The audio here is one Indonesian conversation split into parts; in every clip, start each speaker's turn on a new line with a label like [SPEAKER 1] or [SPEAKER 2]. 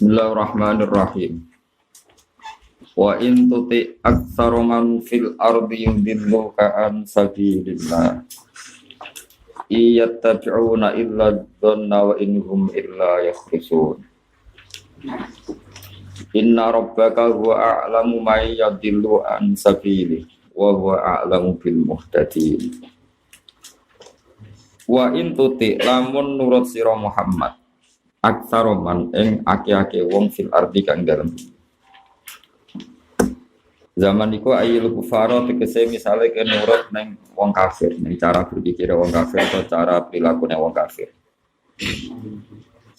[SPEAKER 1] Bismillahirrahmanirrahim. Wa in tuti aktsara man fil ardi yudilluka an sabilillah. Iyattabi'una illa dhanna wa inhum illa yakhrusun. Inna rabbaka huwa a'lamu may yadillu an sabilihi wa huwa a'lamu bil muhtadin. Wa in tuti lamun nurut sira Muhammad aksaroman ing aki-aki wong fil ardi kang dalem. Zaman iku ayil kufara tegese misale ke nurut ning wong kafir, ning cara berpikir wong kafir atau cara prilakune wong kafir.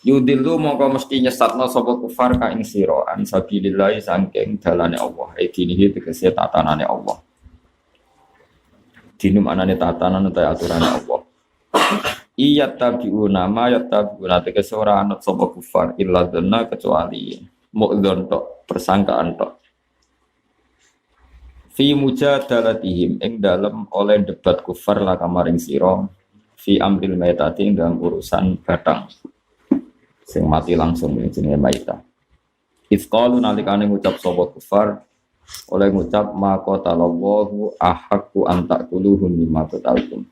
[SPEAKER 1] Yudillu mongko mesti nyesatno sapa kufar ka ing sira an sabilillah saking dalane Allah. Dinihi tegese tatanane Allah. Dinum anane tatanan utawa aturane Allah. Iyattabi'una ma yattabi'una tegese ora anut sapa kufar illa dhanna kecuali mu'dzon tok persangkaan tok fi mujadalatihim ing dalem oleh debat kufar la kamaring sira fi amril maitati ing dalam urusan batang sing mati langsung jenenge maita isqalu nalikane ngucap sapa kufar oleh ngucap ma qatalallahu ahaqqu an ta'kuluhum mimma tataltum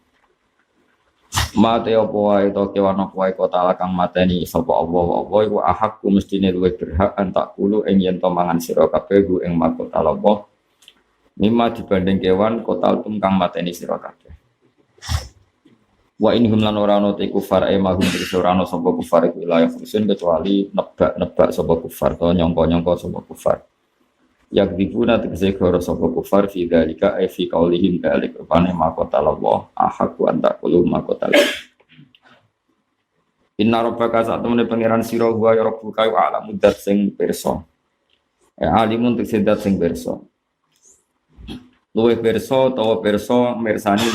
[SPEAKER 1] mate apa wae to kewan apa wae kota kang mateni sapa Allah iku ahakku mestine luwih berhak antak kulo ing yen to mangan sira kabeh ku ing makota Allah mimma dibanding kewan kota kang mateni sira kabeh wa inhum lan ora ono te kufar mahum ora ono sapa kufar iku wilayah fusun kecuali nebak-nebak sapa kufar to nyangka-nyangka sapa kufar yakdibuna tegese goro sapa kufar fi dzalika ay fi qaulihim dzalik rupane makota Allah ahaqu anta qulu makota inna rabbaka satamune pangeran sira wa ya rabbuka alamu dzat sing pirsa alimun tegese dzat sing pirsa luwih pirsa utawa pirsa mirsani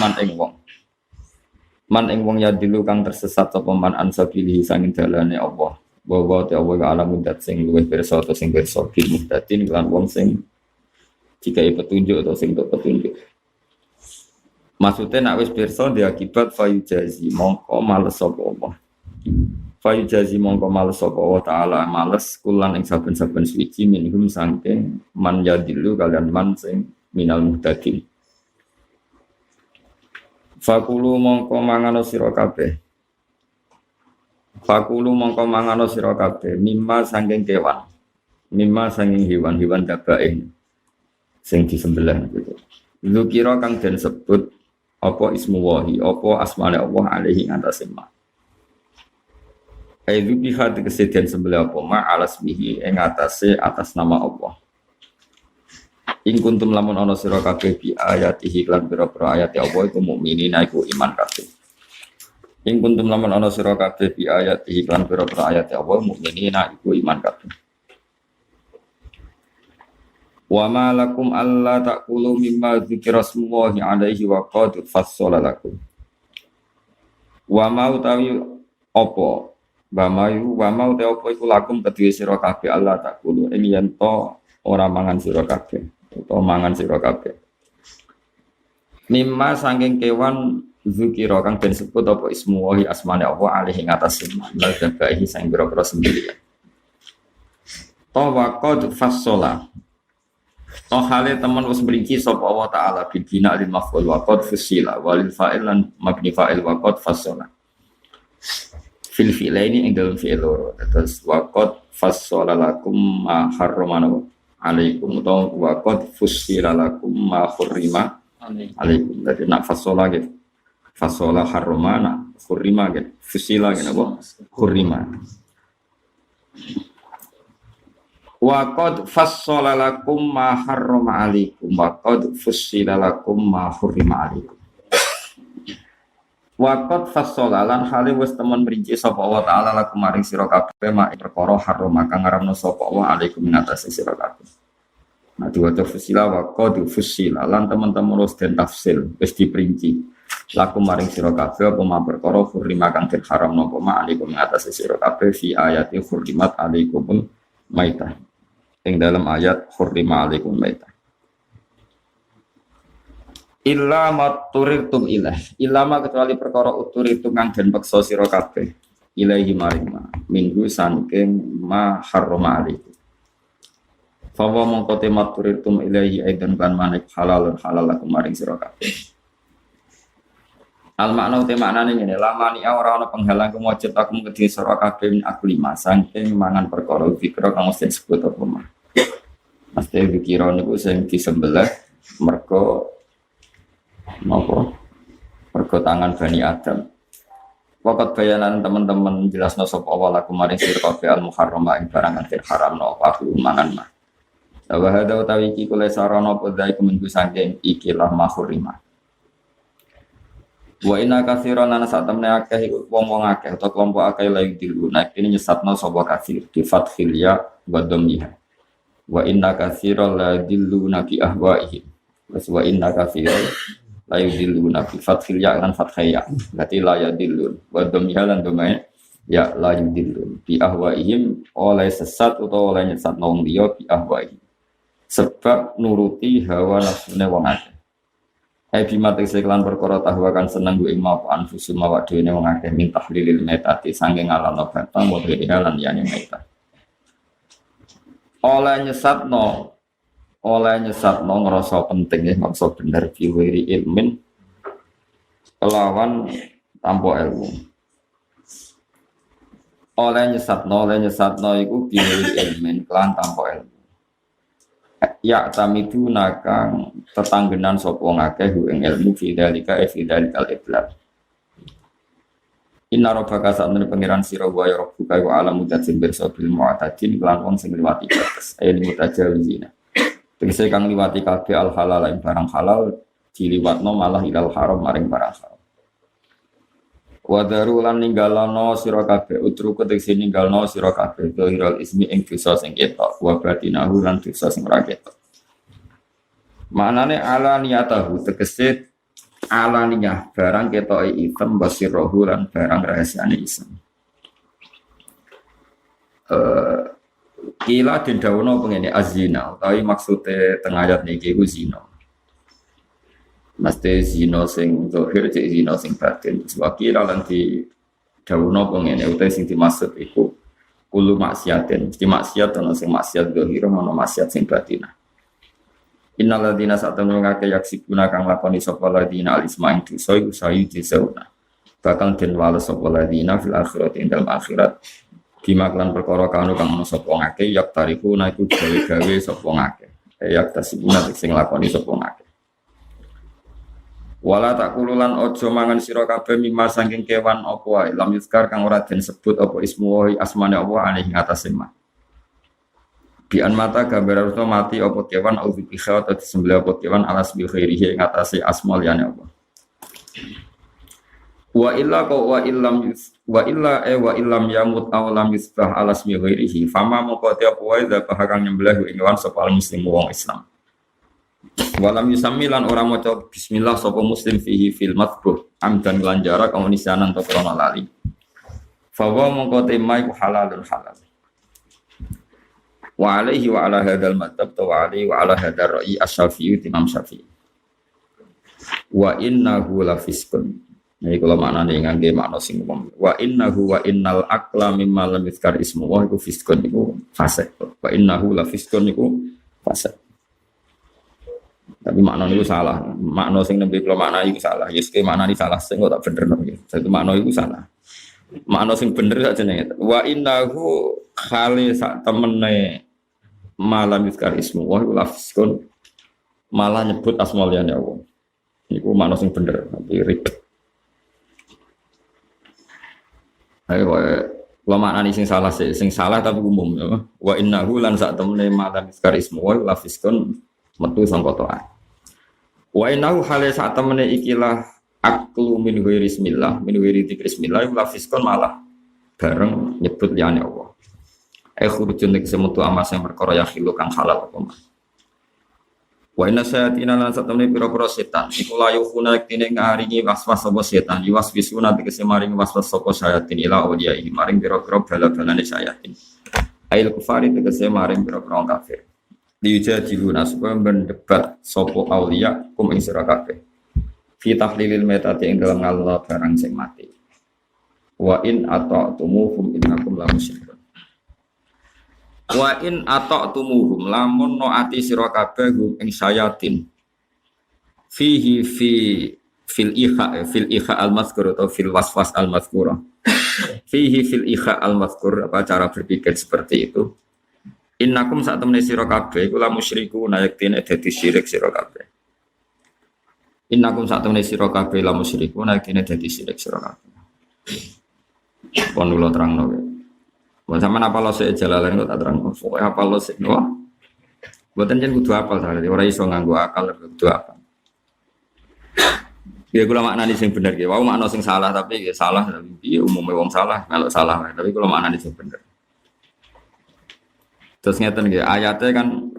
[SPEAKER 1] man ing wong ya dilu kang tersesat sapa man ansabilihi sanging dalane Allah bahwa Allah alamun dat sing luwih pirsa atau sing pirsa bil muhtadin lan wong sing dikai petunjuk atau sing tok petunjuk. Maksudnya nek wis pirsa dia akibat fayujazi mongko males sapa Allah. Fayujazi mongko males sapa Allah taala males kulan ing saben-saben suci minhum saking man yadilu kalian man sing minal muhtadin. Fakulu mongko mangano sira kabeh. Fakulu mongko mangano sira kabeh mimma saking kewan. Mimma saking hewan-hewan dabain sing disembelih gitu. Zukira kang den sebut apa ismu wahi, apa asmane Allah alaihi ngatasé ma. Ai zubiha tegese den sembelih apa ma alasmihi ing ngatasé atas nama Allah. Ing kuntum lamun ana sira kabeh bi ayatihi lan pira-pira ayat Allah iku mukminin iku iman kabeh. Ing kuntum lamun ana sira kabeh bi ayat iklan pira-pira ayat Allah mukminina iku iman kabeh. Wa ma lakum alla taqulu mimma dzikra smullahi alaihi wa qad fassala lakum. Wa ma utawi apa wa ma utawi apa iku lakum kedue sira kabeh alla taqulu ing yen to ora mangan sira kabeh utawa mangan sira kabeh. Mimma saking kewan zikira kang den sebut apa ismu wahi asmane Allah alaihi ngatasé lan dabahi sing boro-boro sembelih. Tawaqad fassola. Hale teman wis mrinci sapa Allah taala bibina lil maf'ul wa qad fusila walil fa'il lan mabni fa'il wa qad fassola. Fil fi'laini ing dalem fi'il loro. Terus wa qad fassola lakum ma harramana alaikum wa qad fusila lakum ma hurrima alaikum. Dadi nak fassola gitu. Fasola harromana khurrima gitu, fusila gitu apa? Khurrima. Wa qad fassala lakum ma harrama alaikum wa qad fusila lakum ma hurrima alaikum. Wa qad fassala lan hale wis temen merinci sapa Allah taala lakum maring sira kabeh mak perkara harrama kang ngaramno sapa Allah alaikum ngatasi sira kabeh. Nah diwaca fusila wa qad fusila lan teman-teman wis den tafsil wis diperinci. Laku maring sira kabeh apa ma perkara hurrima kang den haramno apa ma alaikum ngatasi sira kabeh fi ayati hurrimat alaikumul maitah ing dalam ayat hurrima alaikum maitah illa maturitum ilah illa ma kecuali perkara uturitum kang den peksa sira kabeh ilaihi maring ma minggu saking ma harrama alaikum fawa mongko tematuritum ilaihi aidan kan manik halal lakum maring sira kabeh al makna uti maknane ngene lamani ora ana penghalang kemujud aku kedhi sira kabeh min aku lima saking mangan perkara fikra kang mesti disebut apa mah mesti dikira niku sing disembelih mergo napa mergo tangan Bani Adam. Wakat bayanan teman-teman jelasno sapa Allah laku maring sira kabeh al muharrama ing barang kang haramno aku mangan mah. Wa hadza utawi iki kula sarana podai kumengku saking ikilah mahurima. Wa inna katsiran ana satemene akeh iku wong-wong akeh utawa kelompok akeh layu diluna ini nyesatno sapa katsir di fathil ya wa dhammiha. Wa inna katsiran la diluna bi ahwaihim. Wa inna katsiran la yudilluna bi fathil ya lan fathaya berarti la yudillun wa dhammiha lan dhammae ya la yudillun bi ahwaihim oleh sesat utawa oleh nyesat wong liya bi ahwaihim sebab nuruti hawa nafsune wong akeh ai bimate seklan perkara tahwa kan seneng ku ing mau anfusu mawak dene wong akeh min tahlilil metati saking alano batang wa lan yani meta oleh nyesatno ngerasa penting ya ngerasa bener biwiri ilmin kelawan tanpa ilmu oleh nyesatno iku biwiri ilmin kelawan tanpa ilmu ya tamidu nakang tetanggenan sapa ngakeh ing ilmu fidzalika fidalikal iblad inna rabbaka sa'nune pangeran sira wa ya rabbuka wa alamu dzin birsabil mu'tadin kelan wong sing liwati batas ayat mutajawizina tegese kang liwati kabeh al halal ing barang halal diliwatno malah ilal haram maring barang haram. Wa daru lan ninggalano sira kabeh utruku tegese ninggalno sira kabeh dohiral ismi ing dosa sing ketok wa batinahu lan dosa sing ora ketok. Maknane ala niyatahu tegese ala niyah barang ketoke item basirahu lan barang rahasiane isem. Kila den dawono pengene azina utawi maksude teng ayat niki ku zina. Mesti zina sing zahir cek zina sing batin. Wakila lan di dawono pengene utawi sing dimaksud iku kulo maksiatin. Mesti maksiat ana sing maksiat zahir ana maksiat sing batin. Innal ladzina satanu ngake yaksibuna kang lakoni sapa ladzina alisma ing dosa iku sayu disauna. Bakal den wales sapa ladzina fil akhirati ing dalem akhirat. Dimaklan perkara kanu kang ana sapa ngake yak tariku naiku gawe-gawe sapa ngake yak tasibuna sing lakoni sapa ngake wala takululan ojo mangan sira kabeh mimma saking kewan apa wae lam yuzkar kang ora den sebut apa ismu wa asmane apa ane ing atase mah bian mata gambar harus mati apa kewan au biha atau disembelih apa kewan alas bi khairihi ing atase asma liyane apa wa illa yamut aw lam yusbah alas mi ghairihi fama moko te apa wae da kang nyembelih ing wan sapa muslim wong Islam walam yusamilan ora maca bismillah sapa muslim fihi fil matbuh amdan lan jarak amnisanan to krana lali fa wa moko te mai halalun halal wa alaihi wa ala hadzal madhab wa alaihi wa ala hadzal ra'i asy-syafi'i Imam Syafi'i wa innahu la fiskun. Jadi kalau maknanya ngangge makna sing umum. Wa innahu wa innal aqla mimma lam yuzkar ismu wa iku fiskun iku fasik. Wa innahu la fiskun iku fasik. Tapi makna niku salah. Makna sing nembe kalau makna iku salah. Ya sik makna iki salah sing kok tak bener nang iki. Satu makna iku salah. Makna sing bener sak jenenge. Wa innahu khali sak temene malam yuzkar ismu wa iku la fiskun. Malah nyebut asmaul ya Allah. Niku makna sing bener tapi ribet. Ayo wa maknane sing salah tapi umum ya. Wa innahu lan sak temene malam ismu wa la fiskun metu sangka to'at. Wa innahu hale sak temene ikilah aklu min ghairi bismillah min ghairi dzikrismillah la fiskun malah bareng nyebut liyane Allah. Khurujun nek semutu amas yang perkara ya khilu kang halal apa. Wa inna sayatina lan satamne pira-pira setan iku layu kuna tine ngaringi waswas sapa setan yuwaswisuna tegese maring waswas sapa sayatin ila awliyai maring pira-pira bala-balane sayatin ail kufari tegese maring pira-pira kafir diujadiluna supaya mendebat sapa auliya kum ing sira kabeh fi tahlilil metati ing dalam ngallah barang sing mati Wa in ata'tumuhum innakum la musyrikun. Wa in ata'tumuhum lamun noati sira kabeh hum ing sayatin. Fihi fil ikha al mazkur atau fil waswas al mazkura. Fihi fil ikha al mazkur, apa cara berpikir seperti itu? Innakum sak temene sira kabeh iku la musyriku nayaktine dadi syirik sira kabeh. Innakum sak temene sira kabeh la musyriku nayaktine dadi syirik sira kabeh. Pon kula terangno. Mun sampean apa lo sik jalalen kok tak terangno. Pokoke apa lo sik wah. Mboten jen kudu apal tadi ora iso nganggo akal kudu apal. Ya kula maknani sing bener ki. Wau makna sing salah tapi ya salah tapi piye umume wong salah melok salah tapi kula maknani sing bener. Terus ngeten nggih, ayatnya kan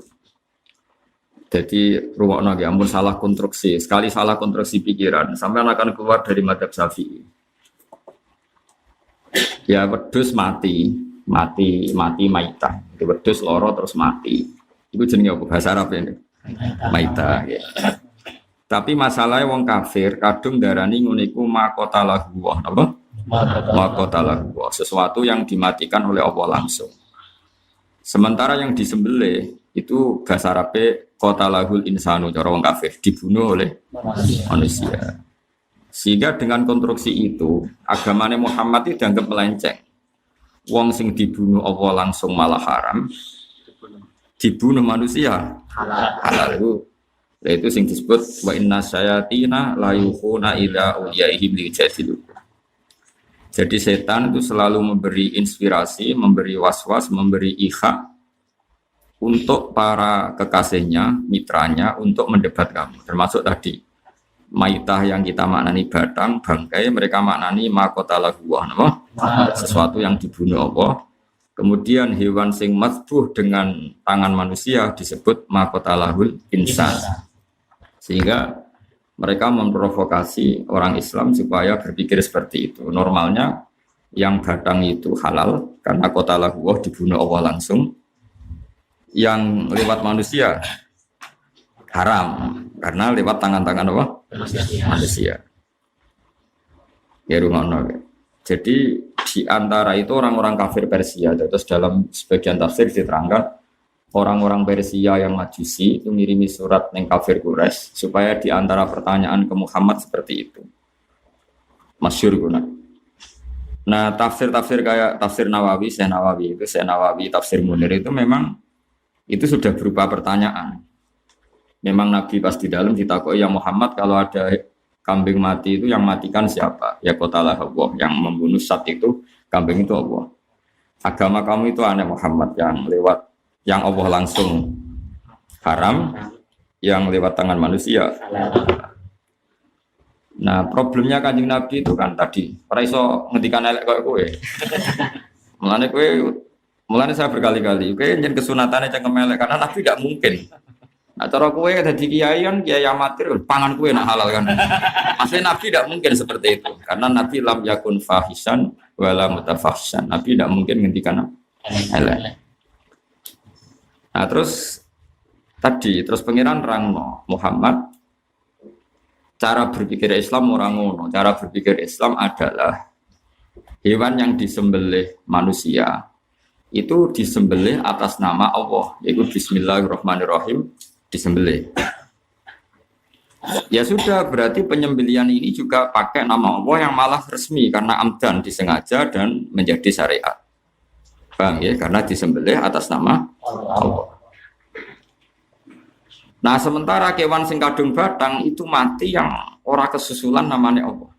[SPEAKER 1] jadi ruwakno nggih ampun salah konstruksi. Sekali salah konstruksi pikiran, sampean akan keluar dari madzhab Syafi'i. Ya wedhus mati maitah. Itu wedhus loro terus mati. Iku jenenge apa bahasa Arab ini? Maitah ya. Tapi masalahnya wong kafir kadung darani ngono iku maqatalahu wa apa? Maqatalahu wa, sesuatu yang dimatikan oleh Allah langsung. Sementara yang disembelih itu bahasa Arabnya qatalahul insanu, cara wong kafir dibunuh oleh manusia. Sehingga dengan konstruksi itu agamanya Muhammad itu dianggap melenceng. Wong sing dibunuh Allah langsung malah haram, dibunuh manusia halal. Itu sing disebut wa inna syayatina la yukhuna ila awliyaihim lijadilu. Jadi setan itu selalu memberi inspirasi, memberi waswas, memberi ikha untuk para kekasihnya, mitranya untuk mendebat kamu. Termasuk tadi maitah yang kita maknani batang, bangkai, mereka maknani maqatalahu wa, sesuatu yang dibunuh Allah. Kemudian hewan sing mazbuh dengan tangan manusia disebut maqatalahul insan. Sehingga mereka memprovokasi orang Islam supaya berpikir seperti itu. Normalnya yang batang itu halal karena qatalahu dibunuh Allah langsung. Yang lewat manusia haram karena lewat tangan-tangan apa? Manusia. Ya rumono. Jadi di antara itu orang-orang kafir Persia. Terus dalam sebagian tafsir diterangkan orang-orang Persia yang Majusi itu ngirimi surat neng kafir Quraisy supaya di antara pertanyaan ke Muhammad seperti itu. Masyhur guna. Nah, tafsir-tafsir kayak tafsir Nawawi, Syekh Nawawi, tafsir Munir itu memang itu sudah berupa pertanyaan. Memang Nabi pas di dalam ditakoi ya Muhammad kalau ada kambing mati itu yang matikan siapa? Ya qatalah Allah, yang membunuh saat itu kambing itu Allah. Agama kamu itu aneh Muhammad, yang Allah langsung haram, yang lewat tangan manusia. Nah problemnya Kanjeng Nabi itu kan tadi, ora iso ngendikan elek koyo kowe. Mulane saya berkali-kali, kowe njen kesunatane cengkem elek karena Nabi tidak mungkin. Nah cara kowe dadi kiai kan kiai amatir, pangan kowe nak halal kan. Maksudnya Nabi tidak mungkin seperti itu, karena Nabi lam yakun fahisan wala mutafahsan. Nabi tidak mungkin ngendikan elek. Nah terus pengiran rangno Muhammad cara berpikir Islam orang ngono. Cara berpikir Islam adalah hewan yang disembelih manusia itu disembelih atas nama Allah, yaitu Bismillahirrahmanirrahim disembelih. Ya sudah, berarti penyembelihan ini juga pakai nama Allah yang malah resmi karena amdan disengaja dan menjadi syariat. Bang ya, karena disembelih atas nama Allah. Nah, sementara kewan sing kadung batang itu mati yang ora kesusulan namanya Allah.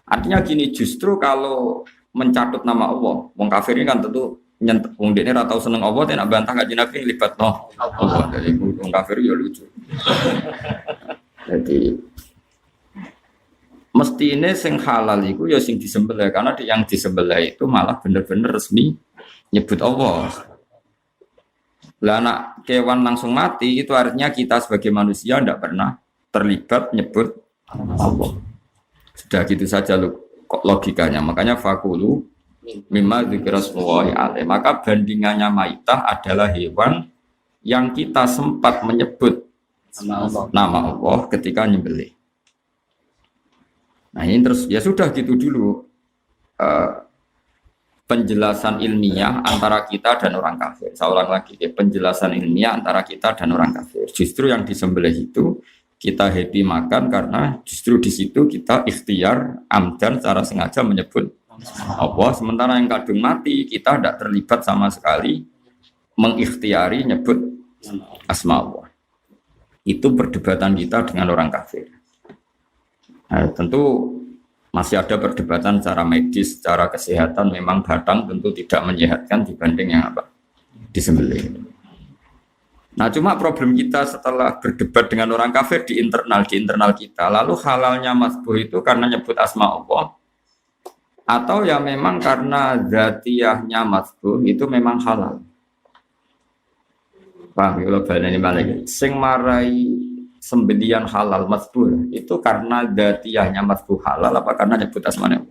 [SPEAKER 1] Artinya gini, justru kalau mencatut nama Allah, wong kafir ini kan tentu nyentuh wong dekne ora tau seneng Allah, tidak bantah kanjeng Nabi libatno Allah. Jadi wong kafir ya lucu. Jadi mesti ini sing halal iku ya sing disembelih, karena yang disembelih itu malah bener-bener resmi nyebut Allah. Lah anak kewan langsung mati itu artinya kita sebagai manusia tidak pernah terlibat nyebut Allah. Sudah gitu saja logikanya. Makanya fakulu mimma dzikra smullahi alaih. Maka bandingannya maitah adalah hewan yang kita sempat menyebut nama Allah ketika nyembelih. Nah ini terus ya sudah gitu dulu. eh, penjelasan ilmiah antara kita dan orang kafir. Saya ulang lagi, penjelasan ilmiah antara kita dan orang kafir. Justru yang disembelih itu kita happy makan karena justru di situ kita ikhtiar amdan secara sengaja menyebut Allah. Sementara yang kadung mati kita tidak terlibat sama sekali mengikhtiari nyebut asma Allah. Itu perdebatan kita dengan orang kafir. Nah, tentu masih ada perdebatan secara medis, secara kesehatan memang batang tentu tidak menyehatkan dibanding yang apa disembelih. Nah cuma problem kita setelah berdebat dengan orang kafir di internal kita, lalu halalnya masbuh itu karena nyebut asma Allah atau ya memang karena zatiyahnya masbuh itu memang halal. Paham kalau baleni balik. Sing marai sembelian halal masbuh itu karena zatiyahnya masbuh halal apa karena nyebut asmanya?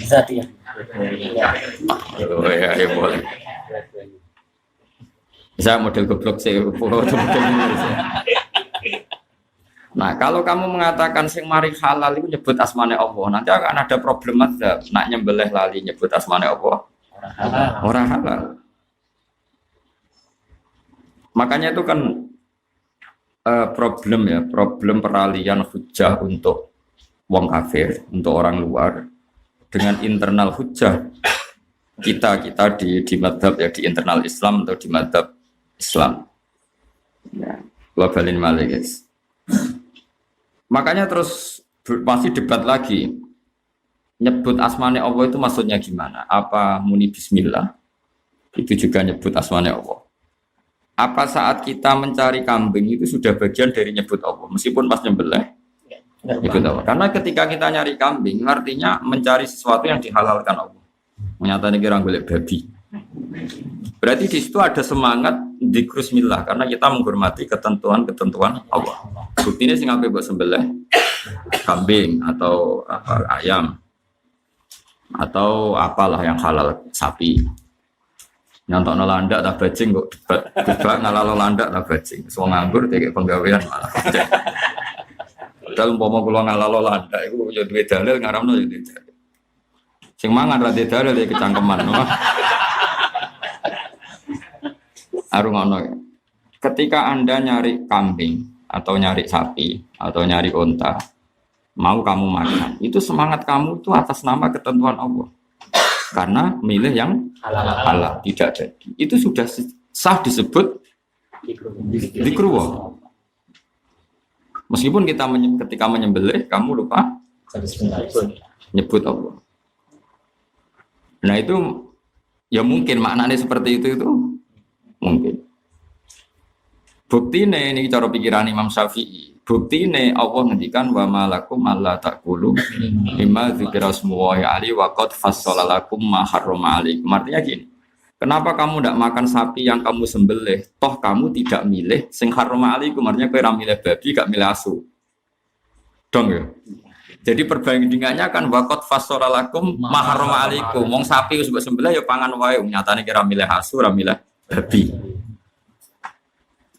[SPEAKER 2] Zatiyah.
[SPEAKER 1] Oh ya boleh. Saya model goblok sih, Nah, kalau kamu mengatakan sing mari halal itu nyebut asmane Allah, nanti akan ada problem mazhab. Nak nyembelih lali nyebut asmane Allah. Orang halal. Makanya itu kan problem peralihan hujjah untuk wong kafir, untuk orang luar dengan internal hujjah kita di madhab ya di internal Islam atau di madhab Islam. Ya, globalin malih guys. Makanya terus masih debat lagi. Nyebut asmane Allah itu maksudnya gimana? Apa muni bismillah? Itu juga nyebut asmane Allah. Apa saat kita mencari kambing itu sudah bagian dari nyebut Allah? Meskipun pas nyembelih nyebut Allah. Karena ketika kita nyari kambing artinya mencari sesuatu yang dihalalkan Allah. Menyatakan kira golek babi. Berarti di situ ada semangat dzikrusmillah karena kita menghormati ketentuan Allah. Buktinya sing ape mbok sembelih kambing atau apa ayam atau apalah yang halal sapi. Nyontokno landak ta bajing kok debat ngalalo landak ta bajing. Wong nganggur dek penggawean malah. Padahal umpama kula ngalalo landak iku ya duwe dalil ngaramno ya duwe dalil. Sing mangan ra dalil ya kecangkeman. Arungono. Ketika Anda nyari kambing atau nyari sapi atau nyari unta, mau kamu makan, itu semangat kamu itu atas nama ketentuan Allah. Karena milih yang halal tidak jadi. Itu sudah sah disebut dzikruh. Meskipun kita ketika menyembelih kamu lupa nyebut Allah. Nah itu ya mungkin maknanya seperti itu mungkin. Bukti ini cara pikiran Imam Syafi'i. Bukti ini Allah ngendikan wa malakum alla taqulu mimma dzikra smullahi alaihi wa qad fassala lakum ma harrama alaikum. Artinya gini. Kenapa kamu tidak makan sapi yang kamu sembelih? Toh kamu tidak milih sing harrama alaikum. Artinya kowe ra milih babi, gak milih asu. Dong ya. Jadi perbandingannya kan wa qad fassala lakum ma harrama alaikum. Wong sapi wis mbok sembelih ya pangan wae. Nyatane kira milih asu, ra milih babi.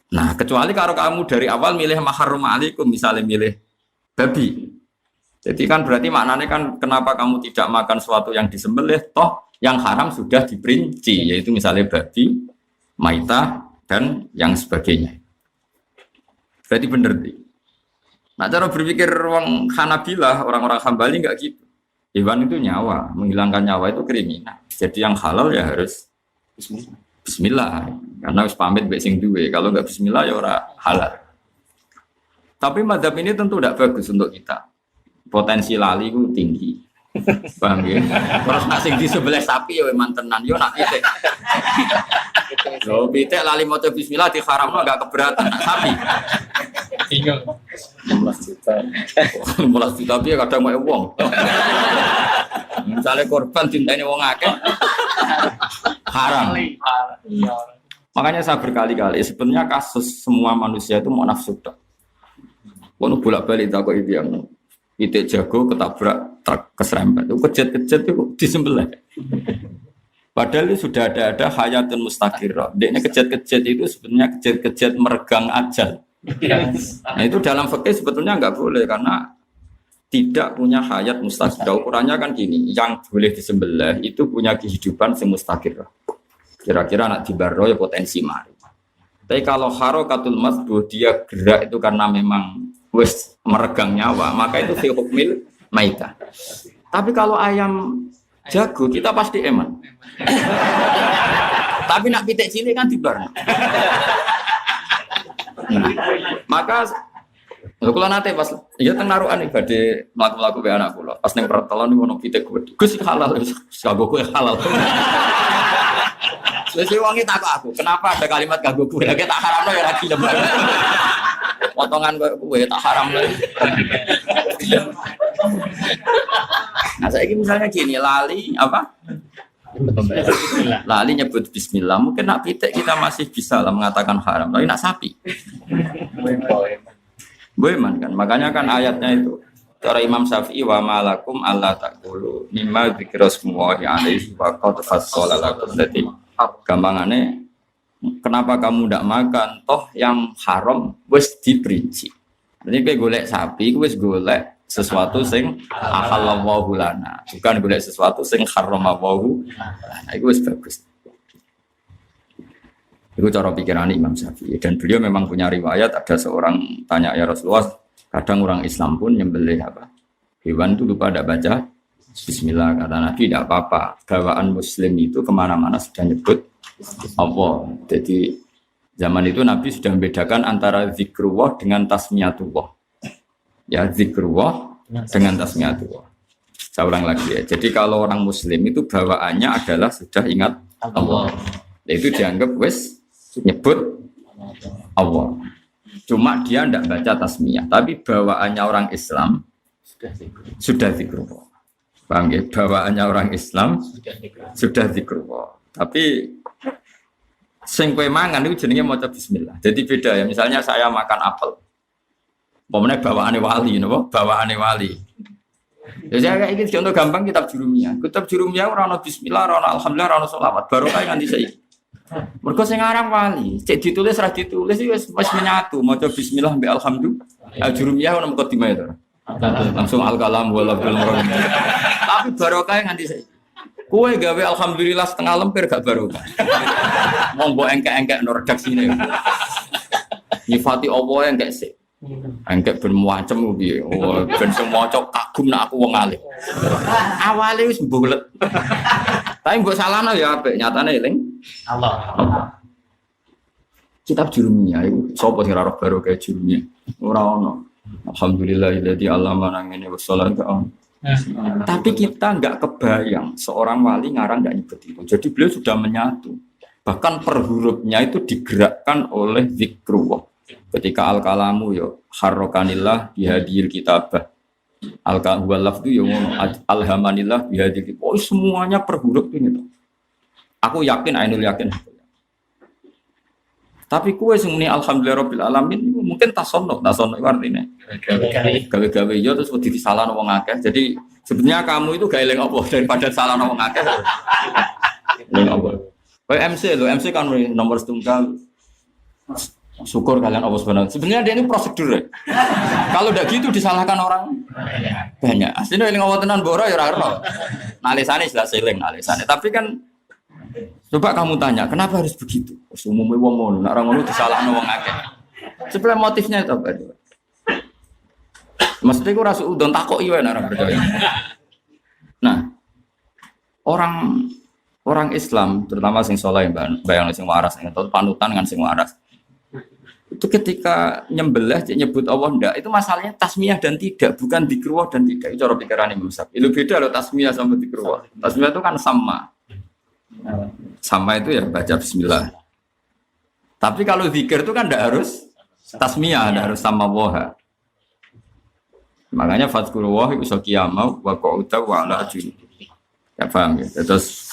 [SPEAKER 1] Nah, kecuali kalau kamu dari awal milih mahrum alaikum, misalnya milih babi. Jadi kan berarti maknanya kan kenapa kamu tidak makan sesuatu yang disembelih, toh yang haram sudah diperinci, yaitu misalnya babi, maitah, dan yang sebagainya. Berarti benar. Nah, cara berpikir orang Hanabilah, orang-orang Hambali enggak gitu. Hewan itu nyawa, menghilangkan nyawa itu kriminal. Jadi yang halal ya harus bismillah, karena harus pamit mbek sing duwe. Kalau enggak bismillah ya ora halal. Tapi mazhab ini tentu tidak bagus untuk kita. Potensi lali itu tinggi. Paham ya? Terus nak sing di sebelah sapi ya memang tenan yo nak pitik. Lo pitik lali maca bismillah diharamno enggak keberatan sapi.
[SPEAKER 2] Bingung. 16 juta.
[SPEAKER 1] 16 juta piye kadang mau wong. Misalnya korban cintanya wong akeh haram. Makanya saya berkali-kali sebenarnya kasus semua manusia itu mau nafsu tok. Wono bolak-balik takok itu yang pitik jago ketabrak truk keserempet. Itu kejet-kejet itu disembelih. Padahal itu sudah ada hayatun mustaqirah. Deknya kejet-kejet itu sebenarnya kejet-kejet meregang ajal. Nah itu dalam fikih sebetulnya enggak boleh karena tidak punya hayat mustaqirah. Ukurannya kan gini, yang boleh disembelih itu punya kehidupan yang mustaqirah. Kira-kira anak dibarro ya potensi mari. Tapi kalau harokatul masbuh dia gerak itu karena memang wis meregang nyawa, maka itu fi hukmil maitah. Tapi kalau ayam jago kita pasti eman. Tapi nak pitik cilik kan dibarno. Maka kalau nanti pas ya teng narukan iki badhe mlaku-mlaku be anak kula. Pas ning pertelon niku ono pitik gede. Gus halal wis kanggo kowe halal. Wis wonge takok aku, kenapa ada kalimat kanggo kowe? Lah tak haramno ya ra gelem. Potongan kowe tak haramno. Nah, saiki misalnya gini, lali apa? Lali nyebut bismillah. Mungkin nak pitik kita masih bisa lah mengatakan haram. Tapi nak sapi Boeman kan, makanya kan ayatnya itu cara Imam Syafi'i wa malakum alla taqulu mimma dzikrasmullahi alaihi wa qad fassala lakum. Jadi gampangane kenapa kamu tidak makan toh yang haram wis diperinci. Jadi kowe golek sapi kowe wis golek sesuatu sing ahallallahu lana, bukan golek sesuatu sing haramallahu lana. Iku wis bagus. Itu cara pikiran Imam Syafi'i dan beliau memang punya riwayat ada seorang tanya ya Rasulullah, kadang orang Islam pun nyembelih apa hewan itu lupa tidak baca Bismillah, kata Nabi tidak apa-apa, bawaan Muslim itu kemana-mana sudah nyebut Allah. Jadi zaman itu Nabi sudah membedakan antara zikrullah dengan tasmiyatullah. Ya zikrullah dengan tasmiyatullah. Saya ulang lagi ya. Jadi kalau orang Muslim itu bawaannya adalah sudah ingat Allah. Itu dianggap wis nyebut Allah. Cuma dia tidak baca tasmiyah, tapi bawaannya orang Islam sudah zikrullah. Paham ya? Bawaannya orang Islam sudah zikrullah. Tapi sing kowe mangan itu jenenge maca bismillah. Jadi beda ya. Misalnya saya makan apel. Pemene bawaane wali napa? Bawaane wali. Ya saya kayak iki contoh gampang kitab Jurumiyah. Kitab Jurumiyah ora ana bismillah, ora ana alhamdulillah, ora ana selawat. Barokah nganti saiki. Mergo sing aran wali, cek ditulis ra ditulis wis menyatu, maca bismillah mbek alhamdulillah. Jurumiyah ono mukadimah itu. Langsung al-kalam wal bil murad. Tapi barokah nganti saiki. Kowe gawe alhamdulillah setengah lemper gak barokah. Wong mbok engkek-engkek no redaksine. Nyifati Allah engkek sik. Engkek ben macem piye? Oh, ben sing maca kagum nek aku wong alim. Awale wis mbulet. Tapi mbok salahno ya apik, nyatane eling Allah. Kitab Jurumiyah iku sapa sing ora baru kaya Jurumiyah? Ora ono. Alhamdulillahilladzi 'allamana ngene wassalatu. Tapi kita enggak kebayang seorang wali ngarang enggak nyebut itu. Jadi beliau sudah menyatu. Bahkan per hurufnya itu digerakkan oleh zikrullah. Ketika al-kalamu yo harrokanillah bihadil kitabah. Al-huwal lafdu yo ngono alhamanillah bihadil kitabah. Oh semuanya per huruf ini tuh. Aku yakin ainul yakin. Tapi kue sing muni alhamdulillah rabbil alamin mungkin tasonno itu artinya. Gawe-gawe yo terus wedi disalahno wong akeh. Jadi sebenarnya kamu itu gawe eling apa daripada salahno wong akeh. Eling apa? Kayak MC lo, MC kan nomor setunggal. Syukur kalian Allah Subhanahu. Sebenarnya dia ini prosedur. Ya. Kalau udah gitu disalahkan orang banyak. Aslinya eling Allah tenan boro ya ora ero. Nalisane jelas eling nalisane. Tapi kan coba kamu tanya, kenapa harus begitu? Umumnya wong ngono, nek ora ngono disalahno wong akeh. Sebenarnya motifnya itu apa? Maksudnya ku rasu udon takoki wae nek ora percaya. Nah, orang Islam terutama sing saleh bayang sing waras atau panutan dengan sing waras. Itu ketika nyembelih nyebut Allah ndak, itu masalahnya tasmiyah dan tidak, bukan dzikrullah dan tidak. Itu cara pikiran Imam Syafi'i. Itu beda loh tasmiyah sama dzikrullah. Tasmiyah itu kan sama. Sama itu ya baca bismillah. Tapi kalau zikir itu kan ndak harus tasmiyah, ndak harus sama waha. Makanya fadzkurullah iku qiyamah wa qu'uda wa ala junubi. Ya paham ya. Terus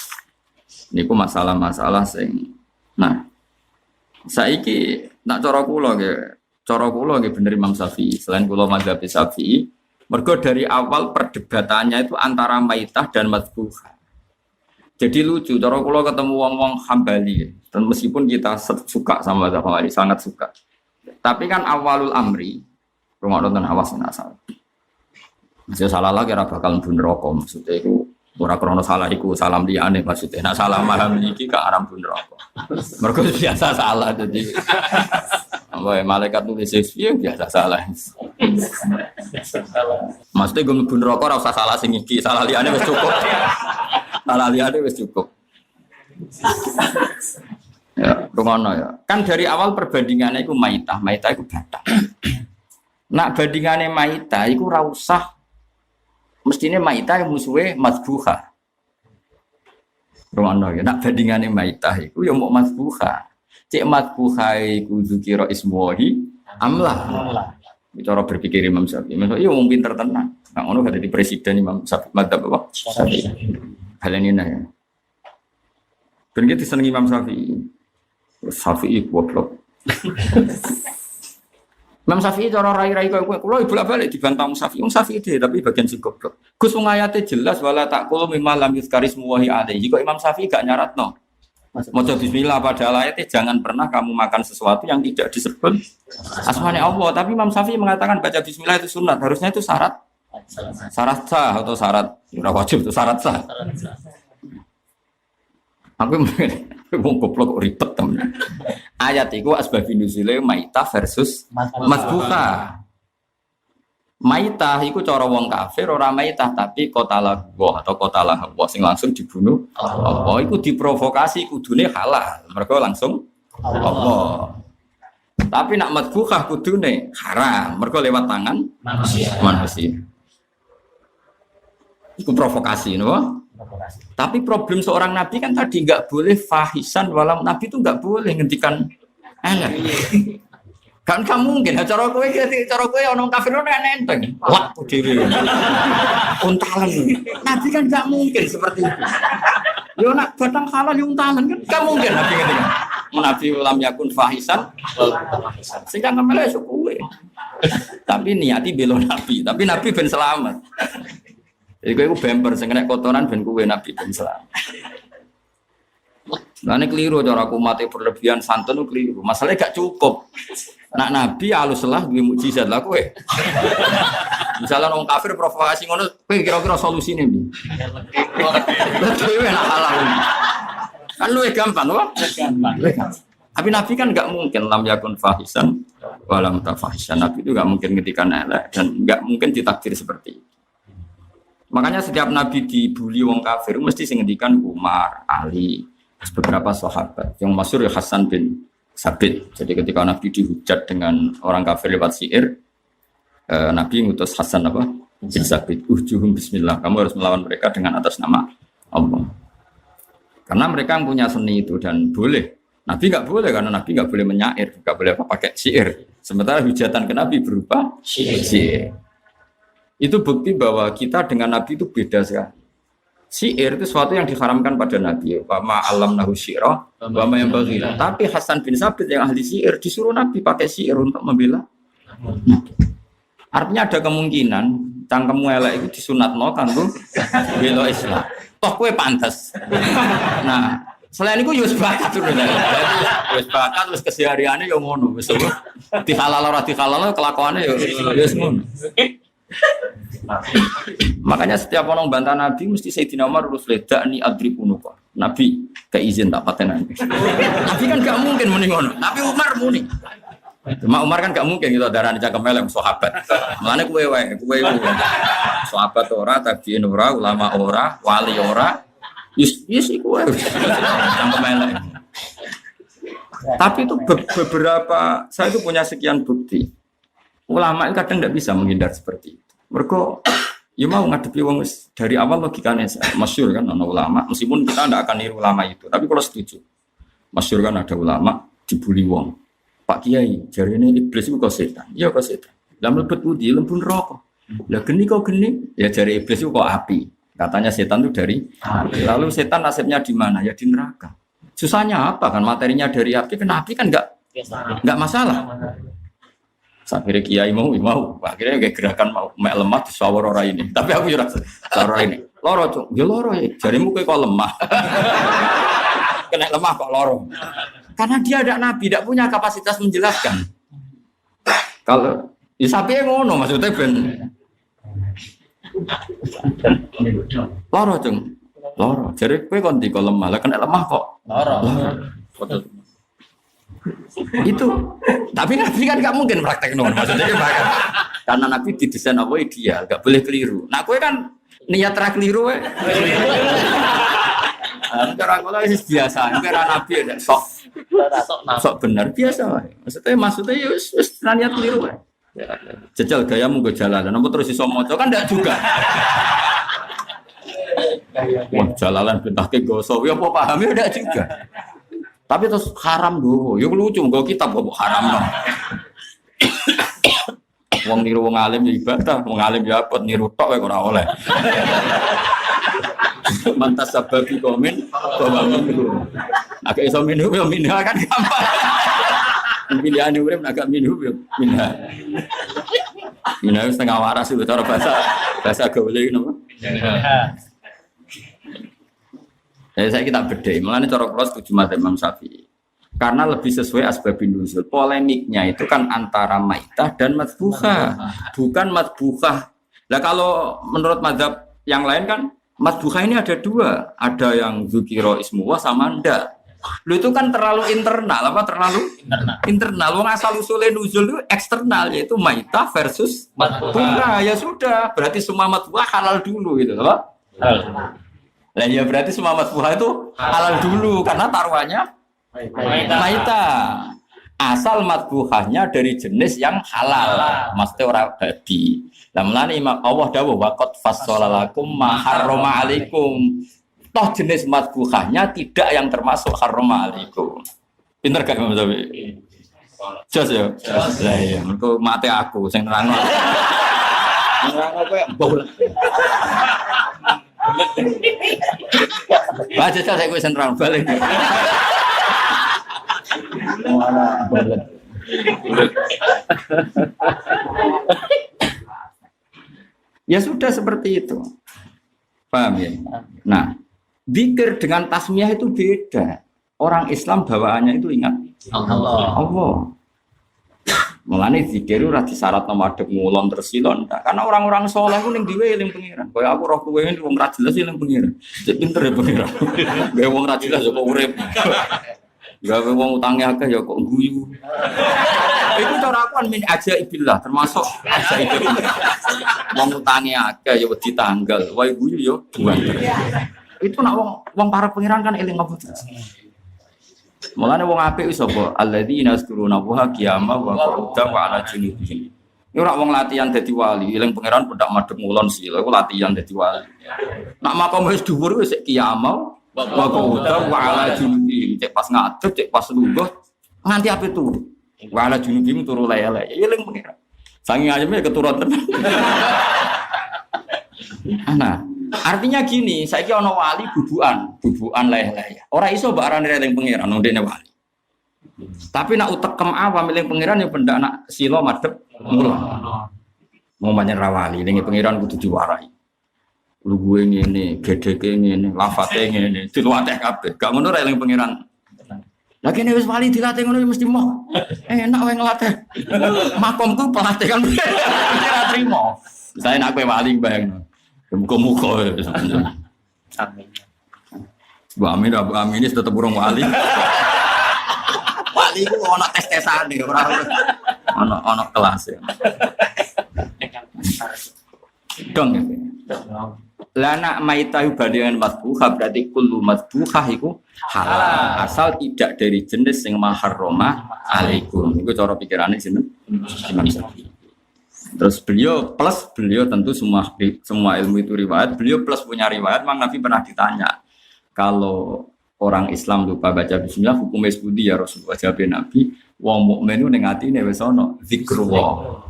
[SPEAKER 1] niku masalah-masalah sing nah saiki nak cara kula nggih bener Imam Syafi'i. Selain kula mazhab Syafi'i, mergo dari awal perdebatannya itu antara maitah dan madhbuhah. Jadi lucu, cara kula ketemu wong-wong Hambali, dan meskipun kita suka sama mazhab Hambali, sangat suka. Tapi kan awalul amri, rumah nonton awas asal. Masih salah lagi ora bakal mlebu neraka. Maksudnya iku ora krana salah iku salam liyane maksudnya. Nek salah paham iki gak aran mlebu neraka. Mergo biasa salah jadi. Apa malaikat nulis piye biasa salah. Maksudnya gue mlebu neraka ora usah salah sing iki, salah liyane wis cukup. Salah liyane wis cukup. Ya, rungono ya. Kan dari awal perbandingannya itu maitah itu batak. Nak bandingannya maitah itu ora usah mestine maitah yang musuhe mazbuha. Rungono ya. Nak bandingannya maitah itu ya mau mazbuha. Cek mazbuha iku dzikira ismuhi amlah. Cara berpikir Imam Syafi'i. Maksudnya iya wong pinter tenan. Nah ngono gak dadi presiden Imam Syafi'i madzhab apa? Syafi'i. Hal ini nah ya. Ben iki disenengi Imam Syafi'i. Syafi'i goblok. Imam Syafi'i cara rai-rai kowe kula bolak-balik dibantah Imam Syafi'i. Imam Syafi'i dhewe tapi bagian sing goblok. Gus wong ayate jelas wala taqulu mimma lam yuzkarismu wa alaihi. Kok Imam Syafi'i gak nyaratno. Maca bismillah pada ayatnya jangan pernah kamu makan sesuatu yang tidak disebut asmanya Allah. Tapi Imam Syafi'i mengatakan baca bismillah itu sunat. Harusnya itu syarat sah atau syarat wajib itu syarat sah. Aku mau goblok ribet temen. Ayat itu asbabun nuzule maitah versus mazbuka. Maitah iku cara wong kafir ora maitah tapi qatalah wa atau qatalah wa sing langsung dibunuh. Allah iku diprovokasi kudune halal. Mergo langsung Allah. Tapi nak madbukhah kudune haram. Mergo lewat tangan manusia. Iku provokasi no? Tapi problem seorang nabi kan tadi enggak boleh fahisan walau nabi itu enggak boleh ngendikan elek. Kan gak mungkin, cara kowe ono kafir ono nenteng. Wah, dhewe. Untalan. Nabi kan gak mungkin seperti itu. Yo nak batang halal yo untalan kan gak mungkin nabi ketika. Nabi ulam yakun fahisan. Sing kang ngemele sok kowe. Tapi niati belo nabi, tapi nabi ben selamat. Jadi kowe bemper sing kena kotoran ben kowe nabi ben selamat. Nah ini keliru cara aku mati berlebihan santun itu keliru. Masalahnya gak cukup. Nak nabi halus lah duwe mukjizat lah kowe. Misalnya orang kafir provokasi ngono, kowe kira-kira solusine piye? Dhewe nak halal. Kan luwih gampang loh. Gampang. Tapi nabi kan enggak mungkin lam yakun fahisan walam tafahisan. Nabi itu enggak mungkin ngetikan elek dan enggak mungkin ditakdir seperti itu. Makanya setiap nabi dibully wong kafir mesti sing ngendikan Umar, Ali, beberapa sahabat. Yang masyhur ya Hasan bin Sabit. Jadi ketika Nabi dihujat dengan orang kafir lewat syair, Nabi ngutus Hasan apa? Bin Sabit. Uhjuhum bismillah. Kamu harus melawan mereka dengan atas nama Allah. Karena mereka punya seni itu dan boleh. Nabi nggak boleh karena Nabi nggak boleh menyair, nggak boleh pakai syair. Sementara hujatan ke Nabi berupa syair. Itu bukti bahwa kita dengan Nabi itu beda sekali. Syair itu sesuatu yang diharamkan pada Nabi. Wa ma alamnahu syi'ra wa ma yanbaghi. Tapi Hasan bin Sabit yang ahli syair disuruh Nabi pakai syair untuk membela. Artinya ada kemungkinan cangkemmu elek itu disunatno kanggo bela Islam. Toh kowe pantes. Nah, selain itu yo sebakat lho. Wis bakat wis kesehariane yo ngono, wis dihalal ora dihalal kelakuane yo wis ngono. Makanya setiap orang bantah Nabi mesti Sayyidina Umar urus ledak ni adribunuka. Nabi ke izin tak patenan. Nabi kan gak mungkin muni ngono. Tapi Umar muni. Cuma Umar kan gak mungkin gitu darane cangkem elek sahabat. Mulane kowe wae, kowe sahabat ora, tabiin ora, ulama ora, wali ora. Yes iku wae. Cangkem elek. Tapi itu beberapa saya itu punya sekian bukti. Ulama itu kadang tidak bisa menghindar seperti itu. Mereka ya mau ngadepi wong dari awal logikanya masyhur kan ana ulama meskipun kita tidak akan niru ulama itu. Tapi kalau setuju. Masyhur kan ada ulama dibully wong. Pak Kiai, jarine iblis itu kok setan. Ya kok setan. Lah mlebet putih lembun rokok. Lah geni kok geni? Ya jari iblis itu kok api. Katanya setan itu dari api. Lalu setan nasibnya di mana? Ya di neraka. Susahnya apa kan materinya dari api? Kan api kan enggak masalah. Akhirnya kiai mau, akhirnya kayak gerakan mau lemah di sawar orang ini. Tapi aku juga sawar ini, loro cok, ya loro ya. Jarimu kayak kok lemah, kena lemah kok loro. Karena dia ada nabi, tidak punya kapasitas menjelaskan. Kalau ya sapi ngono maksudnya ben. Loro cung. Loro. Jare kowe kon diko lemah. Lah kena lemah kok.
[SPEAKER 2] Loro.
[SPEAKER 1] Itu. Tapi Nabi kan gak mungkin praktek ngono. Maksudnya bahkan karena Nabi didesain apa ideal, gak boleh keliru. Nah, kowe kan niat ra keliru wae. Cara kula wis biasa, kira Nabi ada sok bener biasa wae. Maksudnya ya wis niat keliru wae. Jajal gayamu go jalalan, apa terus iso maca kan ndak juga. Wah, jalalan bentake goso, ya apa paham ya ndak juga. Tapi terus haram lho, ya lucu nggo kitab kok haram no. Wong niru wong alim ya ibadah, wong alim ya apot niru tok wae ora oleh. Mantas sababi komen bahwa minum. Agak iso minum ya minum kan gampang. Pilihan urip agak minum ya minum. Minum setengah waras itu cara bahasa gaule napa? Saya kita beda, mulanya cara kula setuju madzhab Imam Syafi'i. Karena lebih sesuai asbabun nuzul. Polemiknya itu kan antara maitah dan madbuhah, bukan madbuhah. Nah kalau menurut madzhab yang lain kan madbuhah ini ada dua, ada yang dzukira ismuwah sama ndak. Lu itu kan terlalu internal, apa terlalu internal. Wong asal usulnya nuzul itu eksternal, yaitu maitah versus madbuhah. Ya sudah, berarti semua madbuhah halal dulu gitu, apa? Lah ya berarti semua madbuhah itu halal dulu karena taruhannya maitah. Asal madbuhahnya dari jenis yang halal. Maksudnya orang babi. Lah mulane Allah dawuh waqad fassalalakum ma harrama alaikum. Toh jenis madbuhahnya tidak yang termasuk harrama alaikum. Pinter gak Imam Syafi'i? Jos ya. Lah iya, engko mate aku sing nerangno. Nerangno kowe bolet. Baca saya gue sentrang balik. Mana bolet. Ya sudah seperti itu. Paham ya? Nah, zikir dengan tasmiyah itu beda. Orang Islam bawaannya itu ingat Allah. Mulane zikir ora disyarat madhep ngulon tersilon tak. Karena orang-orang soleh ku ning dhewe eling pengiran. Kaya aku roh kowe wong ra jelas eling pengiran. Cek pinter ya pengiran. Gawe wong ra jelas kok urip. Gawe wong utange akeh ya kok guyu. Iku cara aku kan min ajaibillah termasuk ajaibillah. Wong utange akeh ya wedi tanggal. Wae guyu ya buan. Itu nak wong para pengiran kan eling apa terus. Mulane wong apik wis apa alladzina yazkuruna Allaha qiyaman wa qu'udan wa 'ala junubihim. Yo ora wong latihan dadi wali, eling pangeran pendak madhep ngulon sila iku latihan dadi wali. Nak makom wis dhuwur wis qiyaman wa qu'udan wa 'ala junubihim. Cek pas ngadep, cek pas lungguh nganti ape turu. Wa 'ala junubihim turu lele. Ya eling pangeran. Saking ayeme keturun tenan. Nah, artinya gini, saiki ana wali bubukan leleh. Ora iso mbok arani eling pangeran ndekne wali. Tapi nak utekem awam eling pangeran ya pendak nak sila madhep mula. Mau pancen ra wali eling pangeran kudu diwarai. Lu gue ngene, gedeke ngene, lafate ngene, dilatih kabeh. Gak ngono ra eling pangeran. Lah kene wis wali dilatih ngono ya mesti moh. Enak wae nglatih. Makomku pelatih kan ora trimo. Saya nak kowe wali bayangno. Muka-muka ya. Amin. Bu Amin ini tetap burung wali. Wali itu ono tes-tesan nih, ono kelas ya. Dong ya. Lah nak maitahu bandingan madbuhah berarti kullu madbuhah iku halal asal tidak dari jenis yang maharrama alaikum. Iku cara pikirane sinten? Imam Syafi'i. Terus beliau tentu semua ilmu itu riwayat. Beliau plus punya riwayat. Mang Nabi pernah ditanya kalau orang Islam lupa baca bismillah hukumnya sebudi ya Rasulullah. Jawab Nabi, wong mukmin itu ning atine wis ana zikrullah.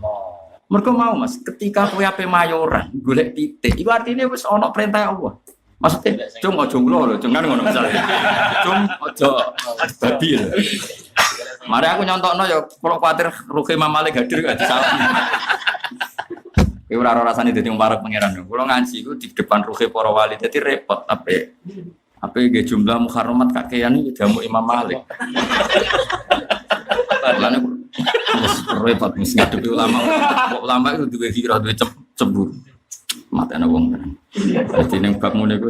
[SPEAKER 1] Mergo mau Mas, ketika kowe ape mayoran golek titik, iku artine wis ana perintah Allah. Maksudnya, cung aja ngulo lho, cung kan ngono misale. Cung aja babi lho. Mari aku nyontokno ya kalau kuwatir Ruki Imam Malik hadir gak disalah. Kowe ora rasane dadi wong parek pangeran. Kulo ngaji iku di depan Ruki para wali dadi repot ape nggih jumlah muharramat kakean iki jamu Imam Malik. Lane repot mesti ngadepi ulama. Ulama itu duwe kira duwe cemburu. matene wong tenan. Dadi ning bab ngene iku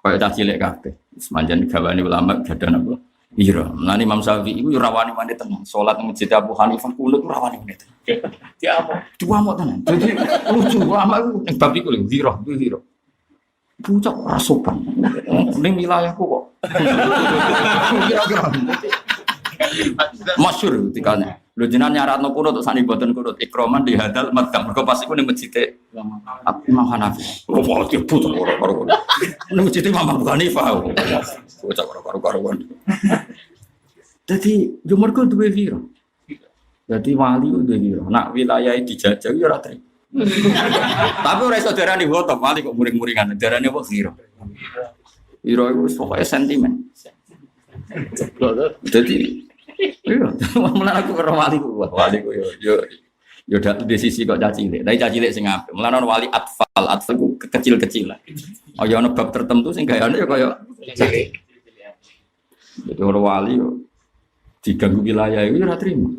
[SPEAKER 1] koyo cah cilik kabeh. Semanjan gawane ulama gadan apa? Iya, mulane Imam Syafi'i iku ora wani mandi tenan. Salat nang Masjid Abu Hanifah kunut ora wani mandi tenan. Diamuk tenan. Dadi lucu ulama iku ning bab iku lho, zira. Pucuk ora sopan. Ning wilayahku kok. Kira-kira. Masyhur tikane. Lho jenengan nyaratno kunut sak boten kunut ikroman di hadal madham. Mergo pas iku ning Masjid Imam Hanafi. Oh, pucuk ora karo. Ning Masjid Imam Abu Hanifah. Pucuk ora karo-karuan. Dadi yo mergo duwe wira. Dadi wali duwe wira. Nak wilayah dijajah yo ora trimo. Tapi ora iso darani hotok wali kok muring-muringan. Darani apa wira. Wira iku pokoke sentimen. Dadi iya, mulane aku karo wali ku yo dak di sisi kok cah cilik. Tapi cah cilik sing apik. Mulane wali atfal ku kecil-kecil lah. Oh ya ana bab tertentu sing gayane yo kaya cilik. Jadi orang wali diganggu wilayah itu ora trimo.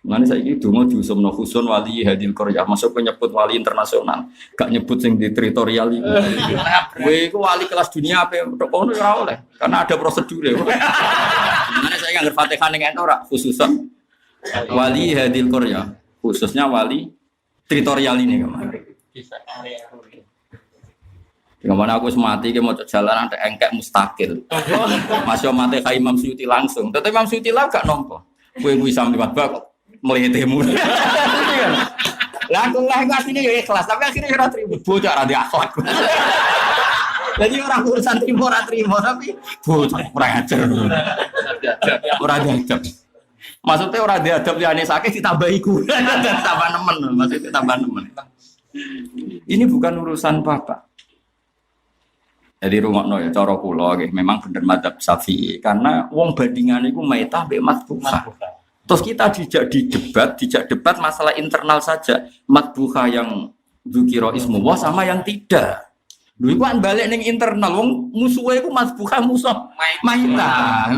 [SPEAKER 1] Mulane saiki donga diusumno khusun wali hadil qaryah, masuk nyebut wali internasional, gak nyebut sing di teritorial iki. Kowe iku wali kelas dunia apa tok kono ora oleh, karena ada prosedure. Mulane saiki anggar Fatihah ning ora khususan wali hadil qaryah, khususnya wali teritorial ini kemarin. Gimana aku semati ke mau jalan ada engkek mustakil. Masih mati kayak Imam Suyuti langsung. Tetapi Imam Suyuti lah gak nompo. Kue sampai bak melihitemu. Lah aku lah aslinya ya ikhlas, tapi akhirnya ora trimo. Bocah ora akhlak. Jadi orang urusan trimo tapi bocah kurang ajar. Ora diadab. Maksudnya ora diadab liyane sakit ditambahi gula tambah nemen. Maksudnya tambah nemen. Ini bukan urusan bapak. Jadi rungokno ya cara kula nggih memang bener madzhab Syafi'i karena wong bandingan iku maitah mbek matbuha. Terus kita dijak debat masalah internal saja. Matbuha yang dzikira ismu wa sama yang tidak. Lho iku kan balik ning internal wong musuhe iku matbuha musuh maitah.